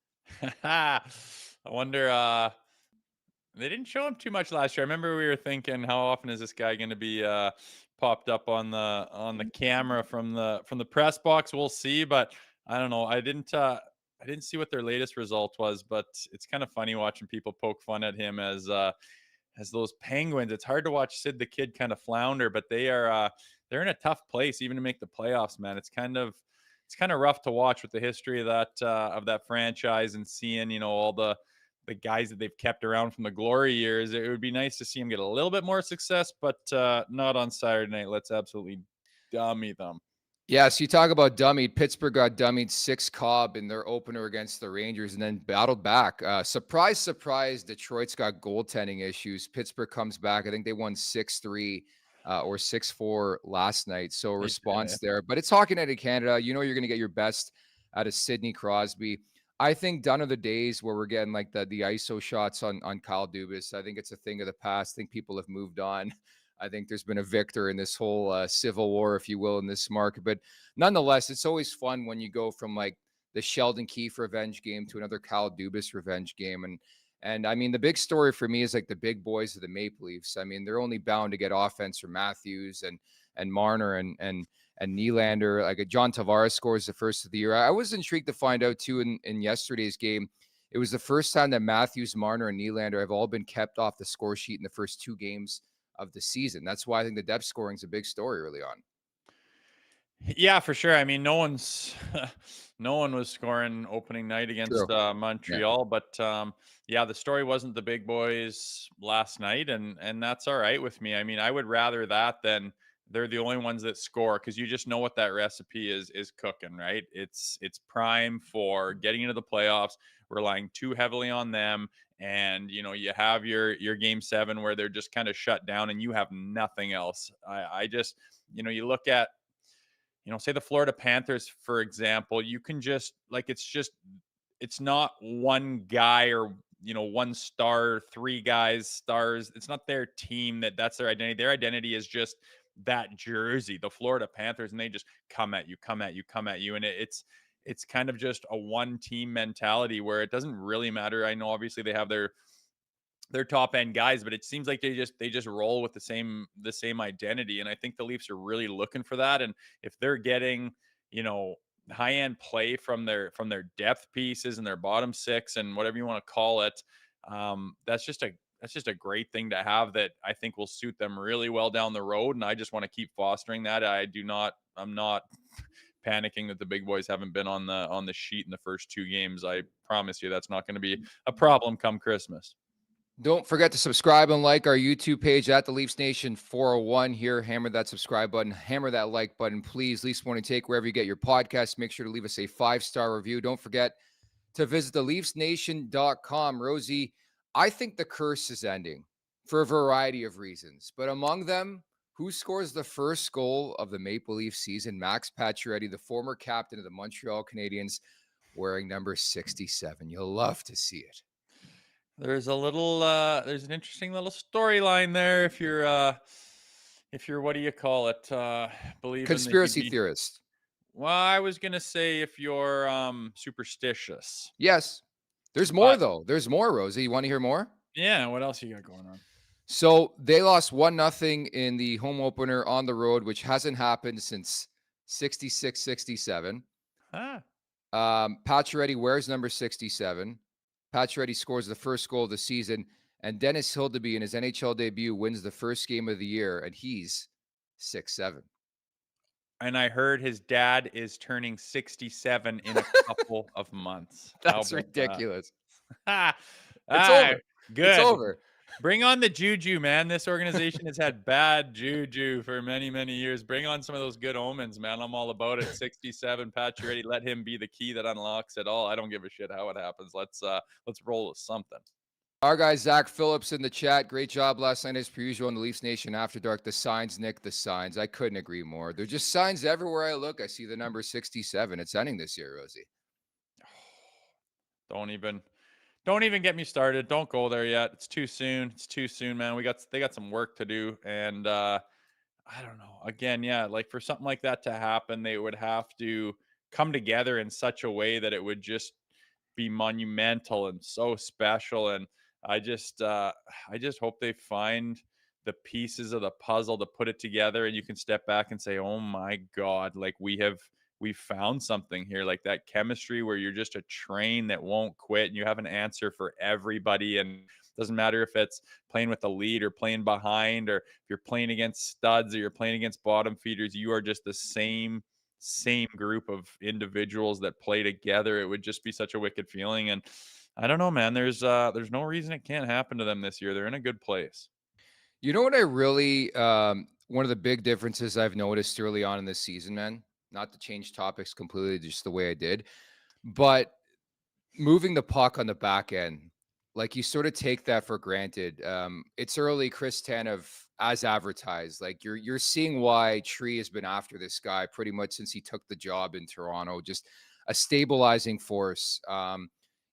[SPEAKER 3] I wonder. They didn't show him too much last year. I remember we were thinking, how often is this guy going to be popped up on the camera from the press box? We'll see, but I don't know. I didn't see what their latest result was, but it's kind of funny watching people poke fun at him as those Penguins. It's hard to watch Sid the Kid kind of flounder, but they're in a tough place even to make the playoffs, man. It's kind of rough to watch with the history of that franchise and seeing, all the guys that they've kept around from the glory years. It would be nice to see them get a little bit more success, but not on Saturday night. Let's absolutely dummy them.
[SPEAKER 2] Yeah, so you talk about dummied. Pittsburgh got dummied 6 Cobb in their opener against the Rangers and then battled back. Surprise, surprise, Detroit's got goaltending issues. Pittsburgh comes back. I think they won 6-3 or 6-4 last night. So a response there. But it's Hockey Night in Canada. You're going to get your best out of Sidney Crosby. I think done are the days where we're getting like the ISO shots on Kyle Dubas. I think it's a thing of the past. I think people have moved on. I think there's been a victor in this whole civil war, if you will, in this market. But nonetheless, it's always fun when you go from like the Sheldon Keefe revenge game to another Kyle Dubas revenge game. And I mean, the big story for me is like the big boys of the Maple Leafs. I mean, they're only bound to get offense from Matthews and Marner and Nylander. Like John Tavares scores the first of the year. I was intrigued to find out too in yesterday's game. It was the first time that Matthews, Marner, and Nylander have all been kept off the score sheet in the first 2 games of the season. That's why I think the depth scoring is a big story early on.
[SPEAKER 3] Yeah, for sure. I mean, no one was scoring opening night against Montreal, but the story wasn't the big boys last night, and that's all right with me. I mean, I would rather that than they're the only ones that score, because you just know what that recipe is cooking, right? It's prime for getting into the playoffs, relying too heavily on them. And, you have your game 7 where they're just kind of shut down and you have nothing else. I just, you look at, say the Florida Panthers, for example, you can just like, it's not one guy or, one star, 3 guys, stars. It's not their team that's their identity. Their identity is just that jersey, the Florida Panthers, and they just come at you. And it's kind of just a one team mentality where it doesn't really matter. I know obviously they have their top end guys, but it seems like they just roll with the same identity. And I think the Leafs are really looking for that. And if they're getting, high end play from their depth pieces and their bottom 6 and whatever you want to call it, that's just a great thing to have that I think will suit them really well down the road. And I just want to keep fostering that. I'm not panicking that the big boys haven't been on the sheet in the first 2 games. I promise you that's not going to be a problem come Christmas.
[SPEAKER 2] Don't forget to subscribe and like our YouTube page at the Leafs Nation 401 here. Hammer that subscribe button, hammer that like button, please. Leafs Morning Take, wherever you get your podcasts, make sure to leave us a 5-star review. Don't forget to visit the LeafsNation.com. Rosie, I think the curse is ending for a variety of reasons, but among them, who scores the first goal of the Maple Leaf season? Max Pacioretty, the former captain of the Montreal Canadiens, wearing number 67. You'll love to see it.
[SPEAKER 3] There's there's an interesting little storyline there. If you're what do you call it? Believe
[SPEAKER 2] conspiracy theorist.
[SPEAKER 3] Well, I was gonna say if you're superstitious.
[SPEAKER 2] Yes. There's more though. There's more, Rosie. You want to hear more?
[SPEAKER 3] Yeah. What else you got going on?
[SPEAKER 2] So they lost 1-0 in the home opener on the road, which hasn't happened since 66-67. Pacioretty wears number 67. Pacioretty scores the first goal of the season, and Dennis Hildeby in his NHL debut wins the first game of the year, and he's 6'7".
[SPEAKER 3] And I heard his dad is turning 67 in a couple of months.
[SPEAKER 2] That's ridiculous.
[SPEAKER 3] That?
[SPEAKER 2] It's over.
[SPEAKER 3] Good.
[SPEAKER 2] It's over.
[SPEAKER 3] Bring on the juju, man. This organization has had bad juju for many, many years. Bring on some of those good omens, man. I'm all about it. 67, Pacioretty, let him be the key that unlocks it all. I don't give a shit how it happens. Let's roll with something.
[SPEAKER 2] Our guy Zach Phillips in the chat. Great job last night as per usual on the Leafs Nation After Dark. The signs, Nick, the signs. I couldn't agree more. They're just signs everywhere I look. I see the number 67. It's ending this year, Rosie.
[SPEAKER 3] Don't even get me started. Don't go there yet. It's too soon. It's too soon, man. They got some work to do, and I don't know. Again, yeah, like for something like that to happen, they would have to come together in such a way that it would just be monumental and so special. And I just hope they find the pieces of the puzzle to put it together, and you can step back and say, "Oh my God, like we found something here." Like that chemistry where you're just a train that won't quit, and you have an answer for everybody, and doesn't matter if it's playing with the lead or playing behind, or if you're playing against studs or you're playing against bottom feeders, you are just the same group of individuals that play together. It would just be such a wicked feeling. And I don't know, man. There's no reason it can't happen to them this year. They're in a good place.
[SPEAKER 2] You know what I really one of the big differences I've noticed early on in this season, man, not to change topics completely, just the way I did, but moving the puck on the back end, like you sort of take that for granted. It's early. Chris Tanev, as advertised, like you're seeing why Tree has been after this guy pretty much since he took the job in Toronto. Just a stabilizing force.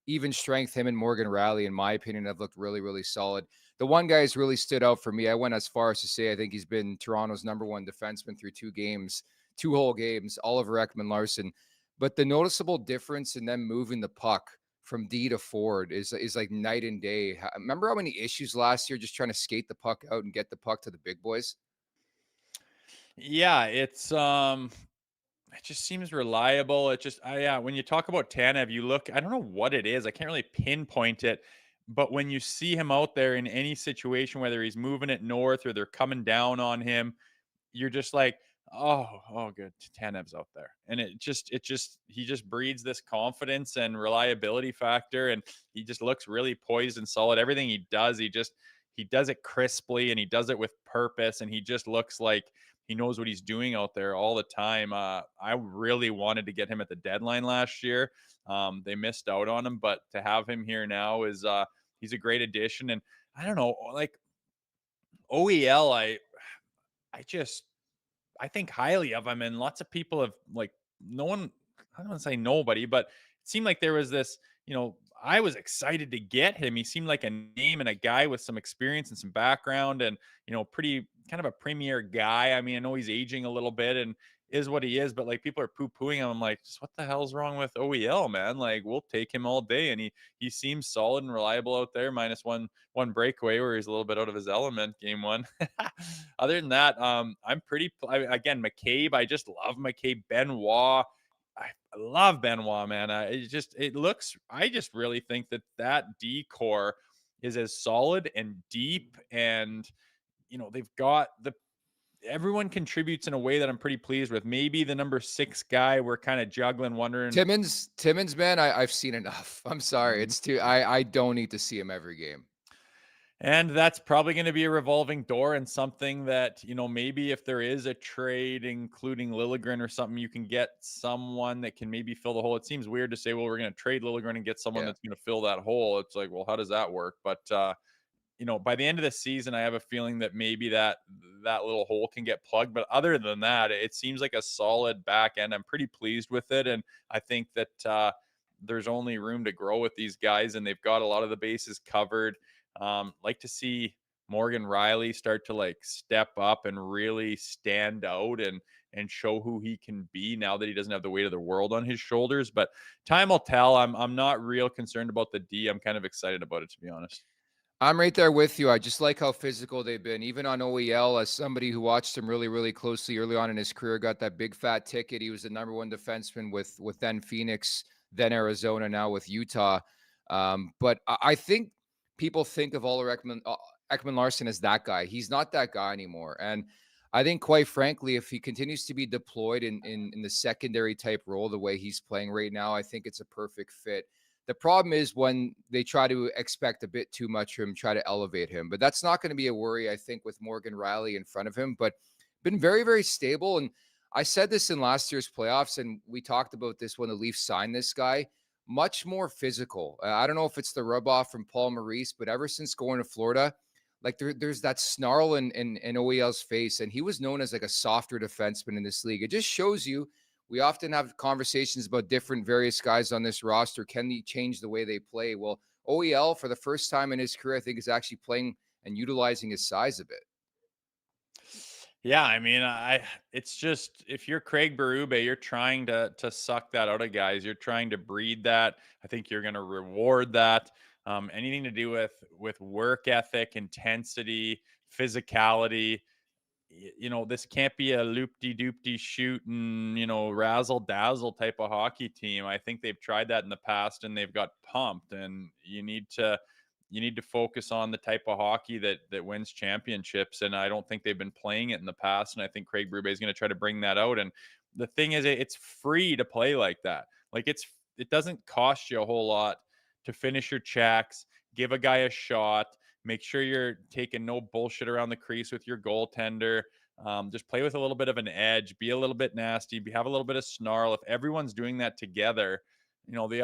[SPEAKER 2] Even strength. Him and Morgan Riley, in my opinion, have looked really, really solid. The one guy who's really stood out for me, I went as far as to say I think he's been Toronto's number one defenseman through two whole games, Oliver Ekman-Larsson. But the noticeable difference in them moving the puck from D to forward is like night and day. Remember how many issues last year just trying to skate the puck out and get the puck to the big boys?
[SPEAKER 3] Yeah, it just seems reliable. Yeah, when you talk about Tanev, you look, I don't know what it is. I can't really pinpoint it, but when you see him out there in any situation, whether he's moving it north or they're coming down on him, you're just like, oh, good. Tanev's out there. And he just breeds this confidence and reliability factor. And he just looks really poised and solid. Everything he does, he does it crisply and he does it with purpose. And he just looks like he knows what he's doing out there all the time. I really wanted to get him at the deadline last year. They missed out on him, but to have him here now he's a great addition. And I don't know, like OEL, I think highly of him, and lots of people have like no one. I don't want to say nobody, but it seemed like there was this. I was excited to get him. He seemed like a name and a guy with some experience and some background, and pretty kind of a premier guy. I mean, I know he's aging a little bit and is what he is, but like people are poo-pooing him. I'm like, just what the hell's wrong with OEL, man? Like we'll take him all day, and he seems solid and reliable out there. Minus one breakaway where he's a little bit out of his element game one. Other than that, again, McCabe. I just love McCabe. Benoit. I love Benoit, man. I just really think that D core is as solid and deep, and they've got everyone contributes in a way that I'm pretty pleased with. Maybe the number 6 guy we're kind of juggling, wondering.
[SPEAKER 2] Timmins, man, I've seen enough. I'm sorry. It's too. I don't need to see him every game.
[SPEAKER 3] And that's probably going to be a revolving door, and something that, maybe if there is a trade, including Liljegren or something, you can get someone that can maybe fill the hole. It seems weird to say, well, we're going to trade Liljegren and get someone that's going to fill that hole. It's like, well, how does that work? But, by the end of the season, I have a feeling that maybe that little hole can get plugged. But other than that, it seems like a solid back end. I'm pretty pleased with it. And I think that there's only room to grow with these guys, and they've got a lot of the bases covered. Like to see Morgan Riley start to like step up and really stand out and show who he can be now that he doesn't have the weight of the world on his shoulders. But time will tell. I'm not real concerned about the D. I'm kind of excited about it, to be honest.
[SPEAKER 2] I'm right there with you. I just like how physical they've been. Even on OEL, as somebody who watched him really, really closely early on in his career, got that big fat ticket. He was the number 1 defenseman with then Phoenix, then Arizona, now with Utah. But I think people think of Oliver Ekman-Larsson as that guy. He's not that guy anymore. And I think, quite frankly, if he continues to be deployed in the secondary type role the way he's playing right now, I think it's a perfect fit. The problem is when they try to expect a bit too much from him, try to elevate him. But that's not going to be a worry, I think, with Morgan Riley in front of him. But been very, very stable. And I said this in last year's playoffs, and we talked about this when the Leafs signed this guy. Much more physical. I don't know if it's the rub off from Paul Maurice, but ever since going to Florida, like there's that snarl in OEL's face, and he was known as like a softer defenseman in this league. It just shows you, we often have conversations about different various guys on this roster. Can they change the way they play? Well, OEL for the first time in his career, I think, is actually playing and utilizing his size a bit.
[SPEAKER 3] Yeah, I mean, it's just if you're Craig Berube, you're trying to suck that out of guys. You're trying to breed that. I think you're going to reward that. Anything to do with work ethic, intensity, physicality. This can't be a loop-de-doop-de shoot and, razzle-dazzle type of hockey team. I think they've tried that in the past and they've got pumped, and you need to focus on the type of hockey that wins championships. And I don't think they've been playing it in the past. And I think Craig Berube is going to try to bring that out. And the thing is, it's free to play like that. Like it doesn't cost you a whole lot to finish your checks, give a guy a shot, make sure you're taking no bullshit around the crease with your goaltender. Just play with a little bit of an edge, be a little bit nasty, have a little bit of snarl. If everyone's doing that together, the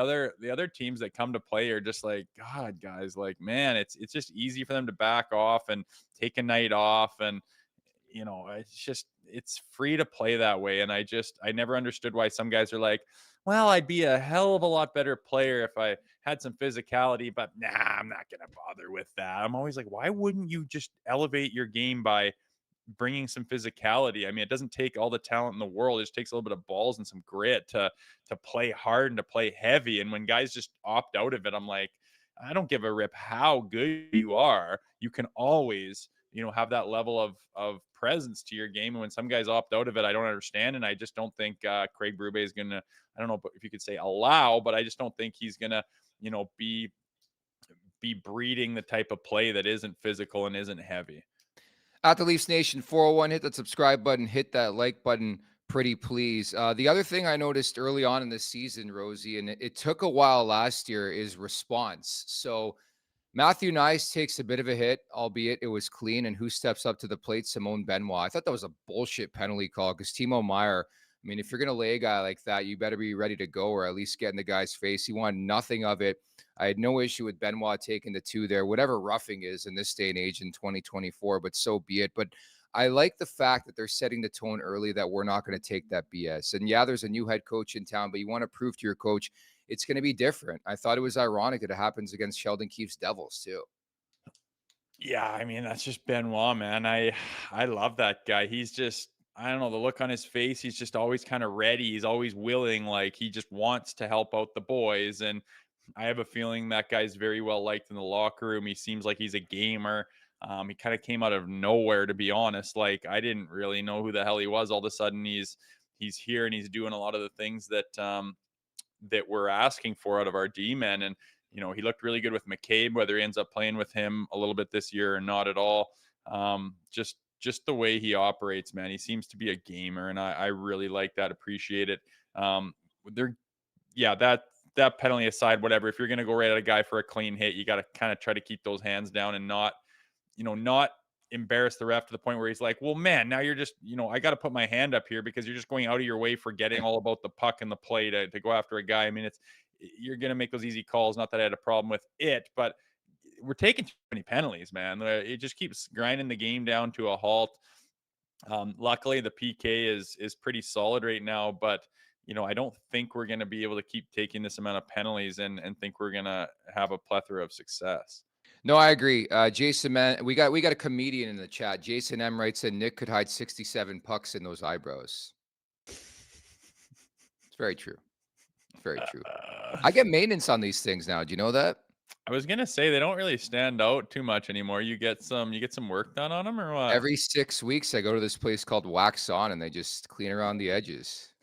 [SPEAKER 3] other teams that come to play are just like, God, guys, like, man, it's just easy for them to back off and take a night off. And, it's free to play that way. And I never understood why some guys are like, well, I'd be a hell of a lot better player if I had some physicality, but nah, I'm not going to bother with that. I'm always like, why wouldn't you just elevate your game by bringing some physicality? I mean, it doesn't take all the talent in the world. It just takes a little bit of balls and some grit to play hard and to play heavy. And when guys just opt out of it, I'm like, I don't give a rip how good you are. You can always, have that level of presence to your game. And when some guys opt out of it, I don't understand. And I just don't think Craig Berube is going to, I don't know if you could say allow, but I just don't think he's going to, be breeding the type of play that isn't physical and isn't heavy.
[SPEAKER 2] At the Leafs Nation 401, hit that subscribe button, hit that like button, pretty please. The other thing I noticed early on in the season, Rosie, and it took a while last year, is response. So Matthew Knies takes a bit of a hit, albeit it was clean. And who steps up to the plate? Simone Benoit. I thought that was a bullshit penalty call because Timo Meier, I mean, if you're going to lay a guy like that, you better be ready to go or at least get in the guy's face. He wanted nothing of it. I had no issue with Benoit taking the two there, whatever roughing is in this day and age in 2024, but so be it. But I like the fact that they're setting the tone early that we're not going to take that BS. And yeah, there's a new head coach in town, but you want to prove to your coach it's going to be different. I thought it was ironic that it happens against Sheldon Keefe's Devils too.
[SPEAKER 3] Yeah, I mean, that's just Benoit, man. I love that guy. He's just, I don't know, the look on his face. He's just always kind of ready. He's always willing. Like he just wants to help out the boys. And I have a feeling that guy's very well liked in the locker room. He seems like he's a gamer. He kind of came out of nowhere, to be honest. Like I didn't really know who the hell he was. All of a sudden he's here and he's doing a lot of the things that we're asking for out of our D-men. And, he looked really good with McCabe, whether he ends up playing with him a little bit this year or not at all. Just the way he operates, man. He seems to be a gamer, and I really like that, appreciate it. That penalty aside, whatever, if you're going to go right at a guy for a clean hit, you got to kind of try to keep those hands down and not embarrass the ref to the point where he's like, well, man, now you're just, I got to put my hand up here because you're just going out of your way, forgetting all about the puck and the play to go after a guy. I mean, you're going to make those easy calls. Not that I had a problem with it, but we're taking too many penalties, man. It just keeps grinding the game down to a halt. Luckily the PK is pretty solid right now, but I don't think we're going to be able to keep taking this amount of penalties and think we're going to have a plethora of success.
[SPEAKER 2] No, I agree. Jason, man, we got a comedian in the chat. Jason M writes in, Nick could hide 67 pucks in those eyebrows. It's very true. Very true. I get maintenance on these things now. Do you know that?
[SPEAKER 3] I was gonna say they don't really stand out too much anymore. You get some work done on them or what?
[SPEAKER 2] Every 6 weeks, I go to this place called Wax On, and they just clean around the edges.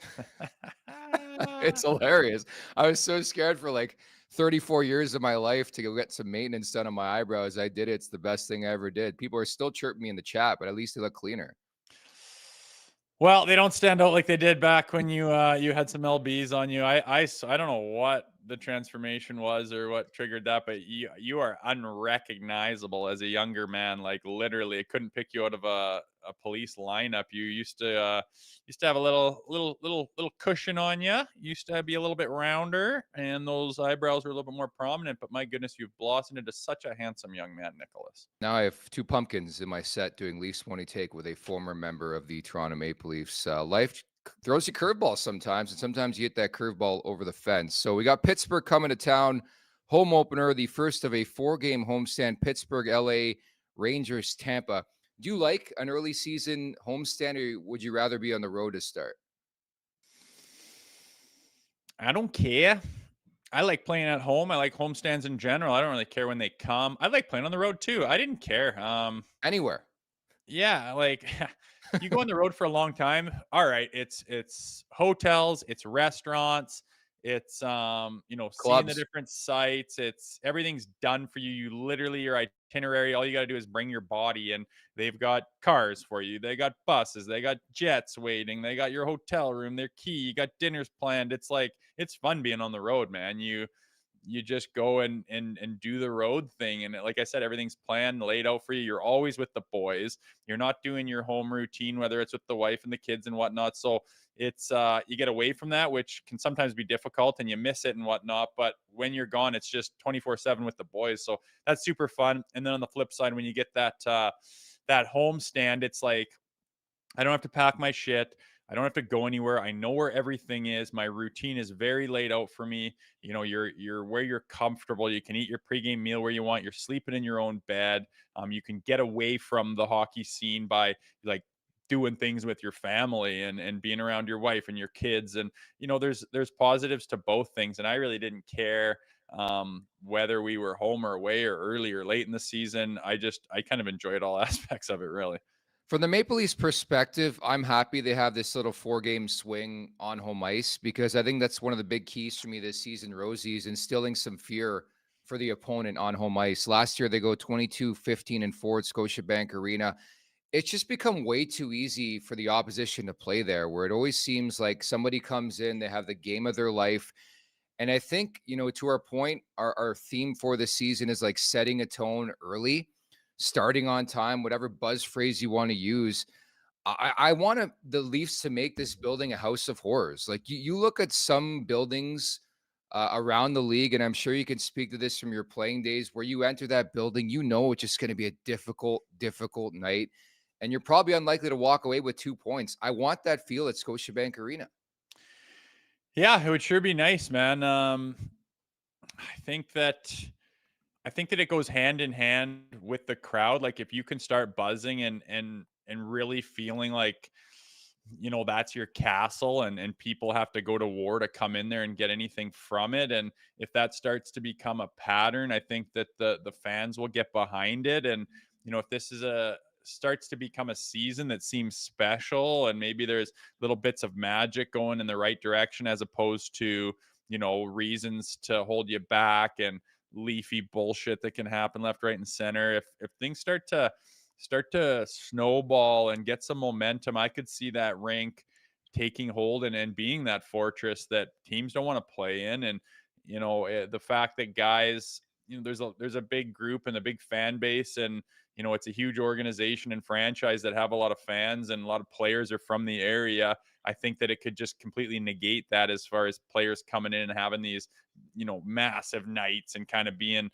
[SPEAKER 2] It's hilarious. I was so scared for like 34 years of my life to go get some maintenance done on my eyebrows. I did it. It's the best thing I ever did. People are still chirping me in the chat, but at least they look cleaner.
[SPEAKER 3] Well, they don't stand out like they did back when you had some LBs on you. I don't know what the transformation was or what triggered that, but you are unrecognizable as a younger man. Like literally, I couldn't pick you out of a police lineup. You used to have a little cushion on you. Used to be a little bit rounder, and those eyebrows were a little bit more prominent. But my goodness, you've blossomed into such a handsome young man, Nicholas.
[SPEAKER 2] Now I have two pumpkins in my set doing Leafs Morning Take with a former member of the Toronto Maple Leafs. Life throws you curveballs sometimes, and sometimes you hit that curveball over the fence. So we got Pittsburgh coming to town home opener, the first of a 4-game homestand, Pittsburgh, LA, Rangers, Tampa. Do you like an early season homestand, or would you rather be on the road to start?
[SPEAKER 3] I don't care. I like playing at home. I like homestands in general. I don't really care when they come. I like playing on the road too. I didn't care.
[SPEAKER 2] Anywhere.
[SPEAKER 3] Yeah, like you go on the road for a long time. All right, it's hotels, it's restaurants, it's seeing the
[SPEAKER 2] Clubs.
[SPEAKER 3] different sites. It's everything's done for you. You literally your itinerary, all you got to do is bring your body, and they've got cars for you. They got buses, they got jets waiting, they got your hotel room, their key, you got dinners planned. It's like it's fun being on the road, man. You just go and do the road thing, and like I said, everything's planned, laid out for you. You're always with the boys. You're not doing your home routine, whether it's with the wife and the kids and whatnot. So it's you get away from that, which can sometimes be difficult, and you miss it and whatnot. But when you're gone, it's just 24/7 with the boys. So that's super fun. And then on the flip side, when you get that home stand, it's like I don't have to pack my shit. I don't have to go anywhere. I know where everything is. My routine is very laid out for me. You're where you're comfortable. You can eat your pregame meal where you want. You're sleeping in your own bed. You can get away from the hockey scene by like doing things with your family and being around your wife and your kids. And there's positives to both things. And I really didn't care whether we were home or away or early or late in the season. I kind of enjoyed all aspects of it, really.
[SPEAKER 2] From the Maple Leafs perspective, I'm happy they have this little 4-game swing on home ice, because I think that's one of the big keys for me this season, Rosie, is instilling some fear for the opponent on home ice. Last year, they go 22-15-4 at Scotiabank Arena. It's just become way too easy for the opposition to play there, where it always seems like somebody comes in, they have the game of their life. And I think, to our point, our theme for the season is like setting a tone early, starting on time, whatever buzz phrase you want to use. I want the Leafs to make this building a house of horrors. Like you look at some buildings around the league, and I'm sure you can speak to this from your playing days, where you enter that building, it's just going to be a difficult, difficult night, and you're probably unlikely to walk away with 2 points. I want that feel at Scotiabank Arena.
[SPEAKER 3] Yeah, it would sure be nice, man. I think that it goes hand in hand with the crowd. Like if you can start buzzing and really feeling like that's your castle, and people have to go to war to come in there and get anything from it. And if that starts to become a pattern, I think that the fans will get behind it. And if this is starts to become a season that seems special, and maybe there's little bits of magic going in the right direction, as opposed to reasons to hold you back and leafy bullshit that can happen left, right, and center. If things start to snowball and get some momentum, I could see that rink taking hold and being that fortress that teams don't want to play in. And the fact that guys, there's a big group and a big fan base, and it's a huge organization and franchise that have a lot of fans, and a lot of players are from the area. I think that it could just completely negate that, as far as players coming in and having these massive nights and kind of being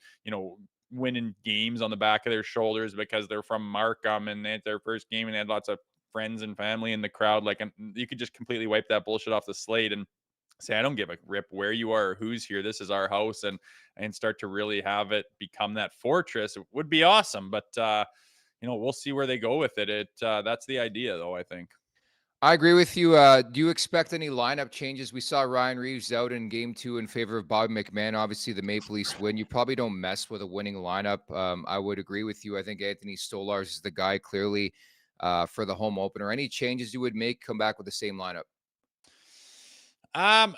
[SPEAKER 3] winning games on the back of their shoulders because they're from Markham and they had their first game and they had lots of friends and family in the crowd. Like, and you could just completely wipe that bullshit off the slate and say, I don't give a rip where you are or who's here. This is our house, and start to really have it become that fortress. It would be awesome, but we'll see where they go with it. That's the idea, though, I think.
[SPEAKER 2] I agree with you. Do you expect any lineup changes? We saw Ryan Reeves out in game 2 in favor of Bobby McMahon. Obviously, the Maple Leafs win. You probably don't mess with a winning lineup. I would agree with you. I think Anthony Stolarz is the guy clearly for the home opener. Any changes you would make, come back with the same lineup?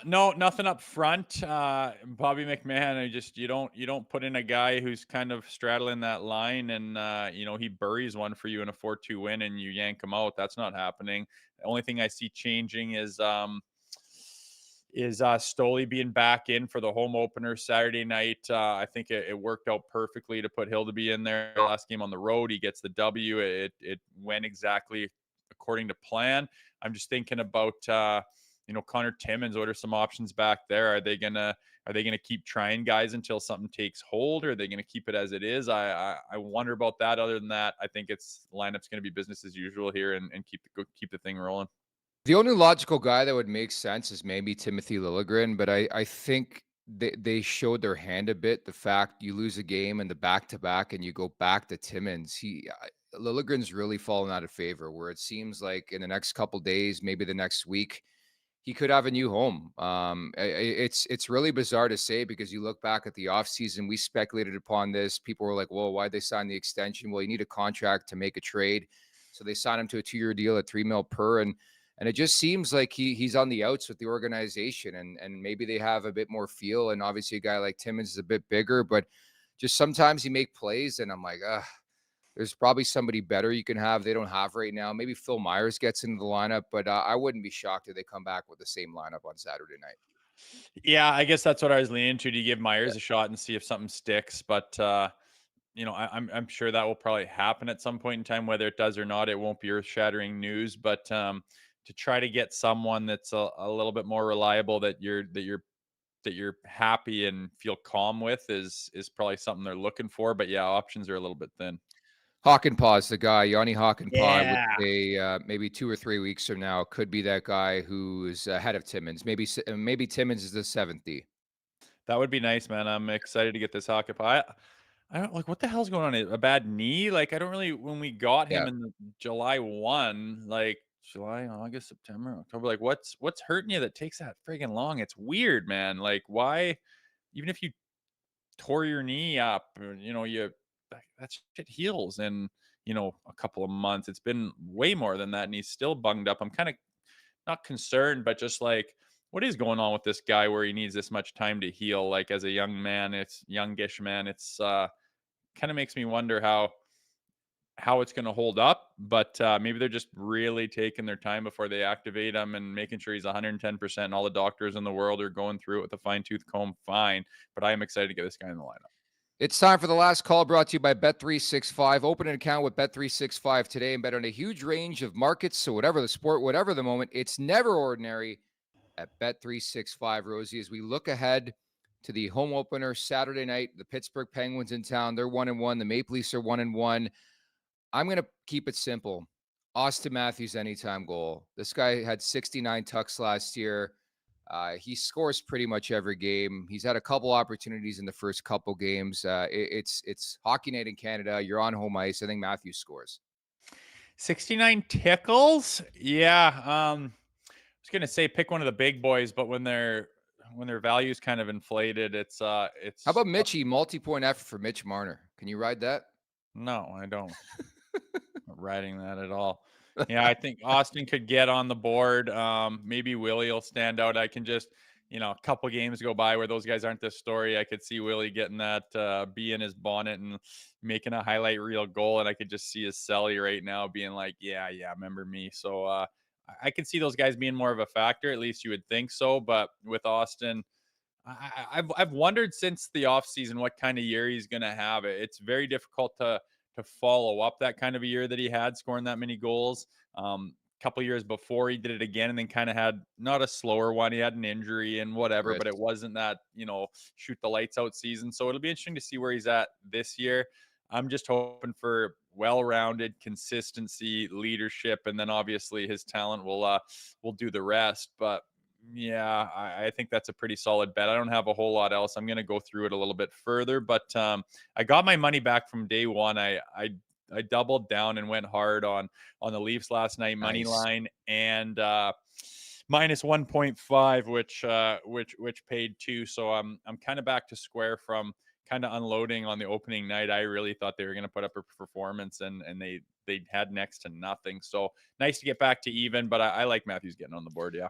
[SPEAKER 3] No, nothing up front. Bobby McMahon, you don't put in a guy who's kind of straddling that line and he buries one for you in a 4-2 win and you yank him out. That's not happening. The only thing I see changing is Stoli being back in for the home opener Saturday night. I think it worked out perfectly to put Hildeby in there. Last game on the road, he gets the W. It went exactly according to plan. I'm just thinking about Connor Timmins. What are some options back there? Are they gonna keep trying guys until something takes hold, or are they gonna keep it as it is? I wonder about that. Other than that, I think lineup's gonna be business as usual here and keep the thing rolling.
[SPEAKER 2] The only logical guy that would make sense is maybe Timothy Liljegren, but I think they showed their hand a bit. The fact you lose a game in the back-to-back and you go back to Timmins, Liljegren's really fallen out of favor, where it seems like in the next couple days, maybe the next week, he could have a new home. It's really bizarre to say because you look back at the offseason, we speculated upon this. People were like, well, why'd they sign the extension? Well, you need a contract to make a trade. So they signed him to a 2-year deal at $3 million per. And it just seems like he's on the outs with the organization, and maybe they have a bit more feel. And obviously a guy like Timmins is a bit bigger, but just sometimes he make plays and I'm like, there's probably somebody better you can have. They don't have right now. Maybe Phil Myers gets into the lineup, but I wouldn't be shocked if they come back with the same lineup on Saturday night.
[SPEAKER 3] Yeah, I guess that's what I was leaning to give Myers a shot and see if something sticks. But I'm sure that will probably happen at some point in time. Whether it does or not, it won't be earth-shattering news. But to try to get someone that's a little bit more reliable that you're happy and feel calm with is probably something they're looking for. But yeah, options are a little bit thin.
[SPEAKER 2] Hakanpää is the guy. Yanni Hakanpää, I would
[SPEAKER 3] Yeah.
[SPEAKER 2] say maybe 2 or 3 weeks from now could be that guy who's ahead of Timmins. Maybe Timmins is the 7th D.
[SPEAKER 3] That would be nice, man. I'm excited to get this Hakanpää. I don't like what the hell's going on. A bad knee? Like I don't really. When we got him
[SPEAKER 2] Yeah.
[SPEAKER 3] in the July 1, like July, August, September, October, like what's hurting you that takes that friggin' long? It's weird, man. Like why? Even if you tore your knee up, that shit heals in a couple of months. It's been way more than that, and he's still bunged up. I'm kind of not concerned, but just like, what is going on with this guy where he needs this much time to heal? Like as a youngish man, it's kind of makes me wonder how it's going to hold up. But maybe they're just really taking their time before they activate him and making sure he's 110%. And all the doctors in the world are going through it with a fine tooth comb. Fine, but I am excited to get this guy in the lineup.
[SPEAKER 2] It's time for the last call, brought to you by Bet365. Open an account with Bet365 today and bet on a huge range of markets. So whatever the sport, whatever the moment, it's never ordinary at Bet365, Rosie. As we look ahead to the home opener Saturday night, the Pittsburgh Penguins in town, they're 1-1. The Maple Leafs are 1-1. I'm going to keep it simple. Austin Matthews anytime goal. This guy had 69 tucks last year. He scores pretty much every game. He's had a couple opportunities in the first couple games. It's Hockey Night in Canada. You're on home ice. I think Matthews scores.
[SPEAKER 3] 69 tickles? Yeah. I was gonna say pick one of the big boys, but when their value's kind of inflated, it's
[SPEAKER 2] How about Mitchie? Multi-point effort for Mitch Marner. Can you ride that?
[SPEAKER 3] No, I don't. Not riding that at all. Yeah, I think Austin could get on the board. Maybe Willie will stand out. I can just, a couple games go by where those guys aren't this story. I could see Willie getting that bee in his bonnet and making a highlight reel goal. And I could just see his celly right now being like, yeah, remember me. So I could see those guys being more of a factor. At least you would think so. But with Austin, I've wondered since the offseason what kind of year he's going to have. It's very difficult to follow up that kind of a year that he had, scoring that many goals. Couple years before he did it again and then kind of had not a slower one. He had an injury and whatever, but it wasn't that, shoot the lights out season. So it'll be interesting to see where he's at this year. I'm just hoping for well-rounded consistency, leadership, and then obviously his talent will do the rest. But yeah, I think that's a pretty solid bet. I don't have a whole lot else. I'm going to go through it a little bit further, but I got my money back from day one. I doubled down and went hard on the Leafs last night, money line, and minus 1.5, which paid 2. So I'm kind of back to square from kind of unloading on the opening night. I really thought they were going to put up a performance, and they had next to nothing. So nice to get back to even, but I like Matthews getting on the board. Yeah.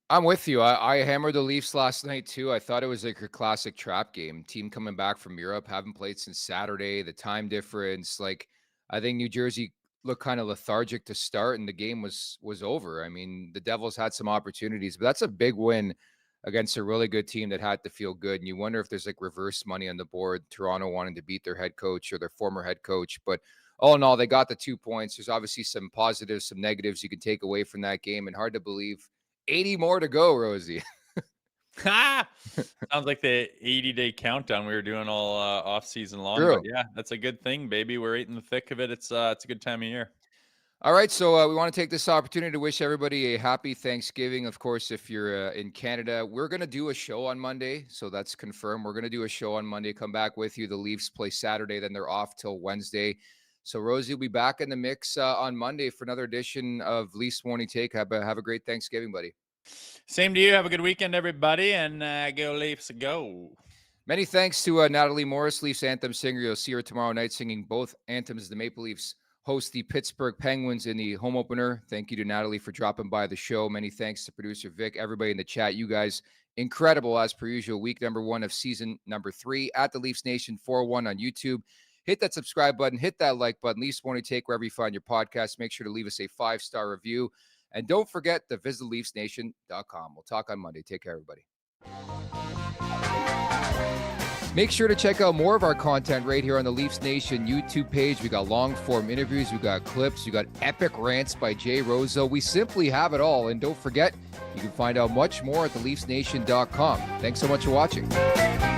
[SPEAKER 2] I'm with you. I hammered the Leafs last night too. I thought it was like your classic trap game. Team coming back from Europe, haven't played since Saturday. The time difference, like I think New Jersey looked kind of lethargic to start, and the game was over. I mean, the Devils had some opportunities, but that's a big win against a really good team that had to feel good. And you wonder if there's like reverse money on the board. Toronto wanting to beat their head coach or their former head coach, but all in all, they got the 2 points. There's obviously some positives, some negatives you can take away from that game, and hard to believe 80 more to go, Rosie.
[SPEAKER 3] Sounds like the 80-day countdown we were doing all off season long.
[SPEAKER 2] True.
[SPEAKER 3] But yeah, that's a good thing, baby. We're right in the thick of it. It's a good time of year.
[SPEAKER 2] All right, so we want to take this opportunity to wish everybody a happy Thanksgiving. Of course, if you're in Canada, we're going to do a show on Monday, so that's confirmed. We're going to do a show on Monday, come back with you. The Leafs play Saturday, then they're off till Wednesday. So Rosie will be back in the mix on Monday for another edition of Leafs Morning Take. Have a great Thanksgiving, buddy.
[SPEAKER 3] Same to you. Have a good weekend, everybody, and go Leafs, go.
[SPEAKER 2] Many thanks to Natalie Morris, Leafs Anthem Singer. You'll see her tomorrow night singing both anthems as the Maple Leafs host the Pittsburgh Penguins in the home opener. Thank you to Natalie for dropping by the show. Many thanks to producer Vic, everybody in the chat. You guys, incredible as per usual. Week number 1 of season number 3 at the Leafs Nation 401 on YouTube. Hit that subscribe button, hit that like button. Leafs Morning Take wherever you find your podcast. Make sure to leave us a 5-star review. And don't forget to visit LeafsNation.com. We'll talk on Monday. Take care, everybody. Make sure to check out more of our content right here on the Leafs Nation YouTube page. We got long-form interviews, we got clips, we got epic rants by Jay Rosehill. We simply have it all. And don't forget, you can find out much more at theleafsnation.com. Thanks so much for watching.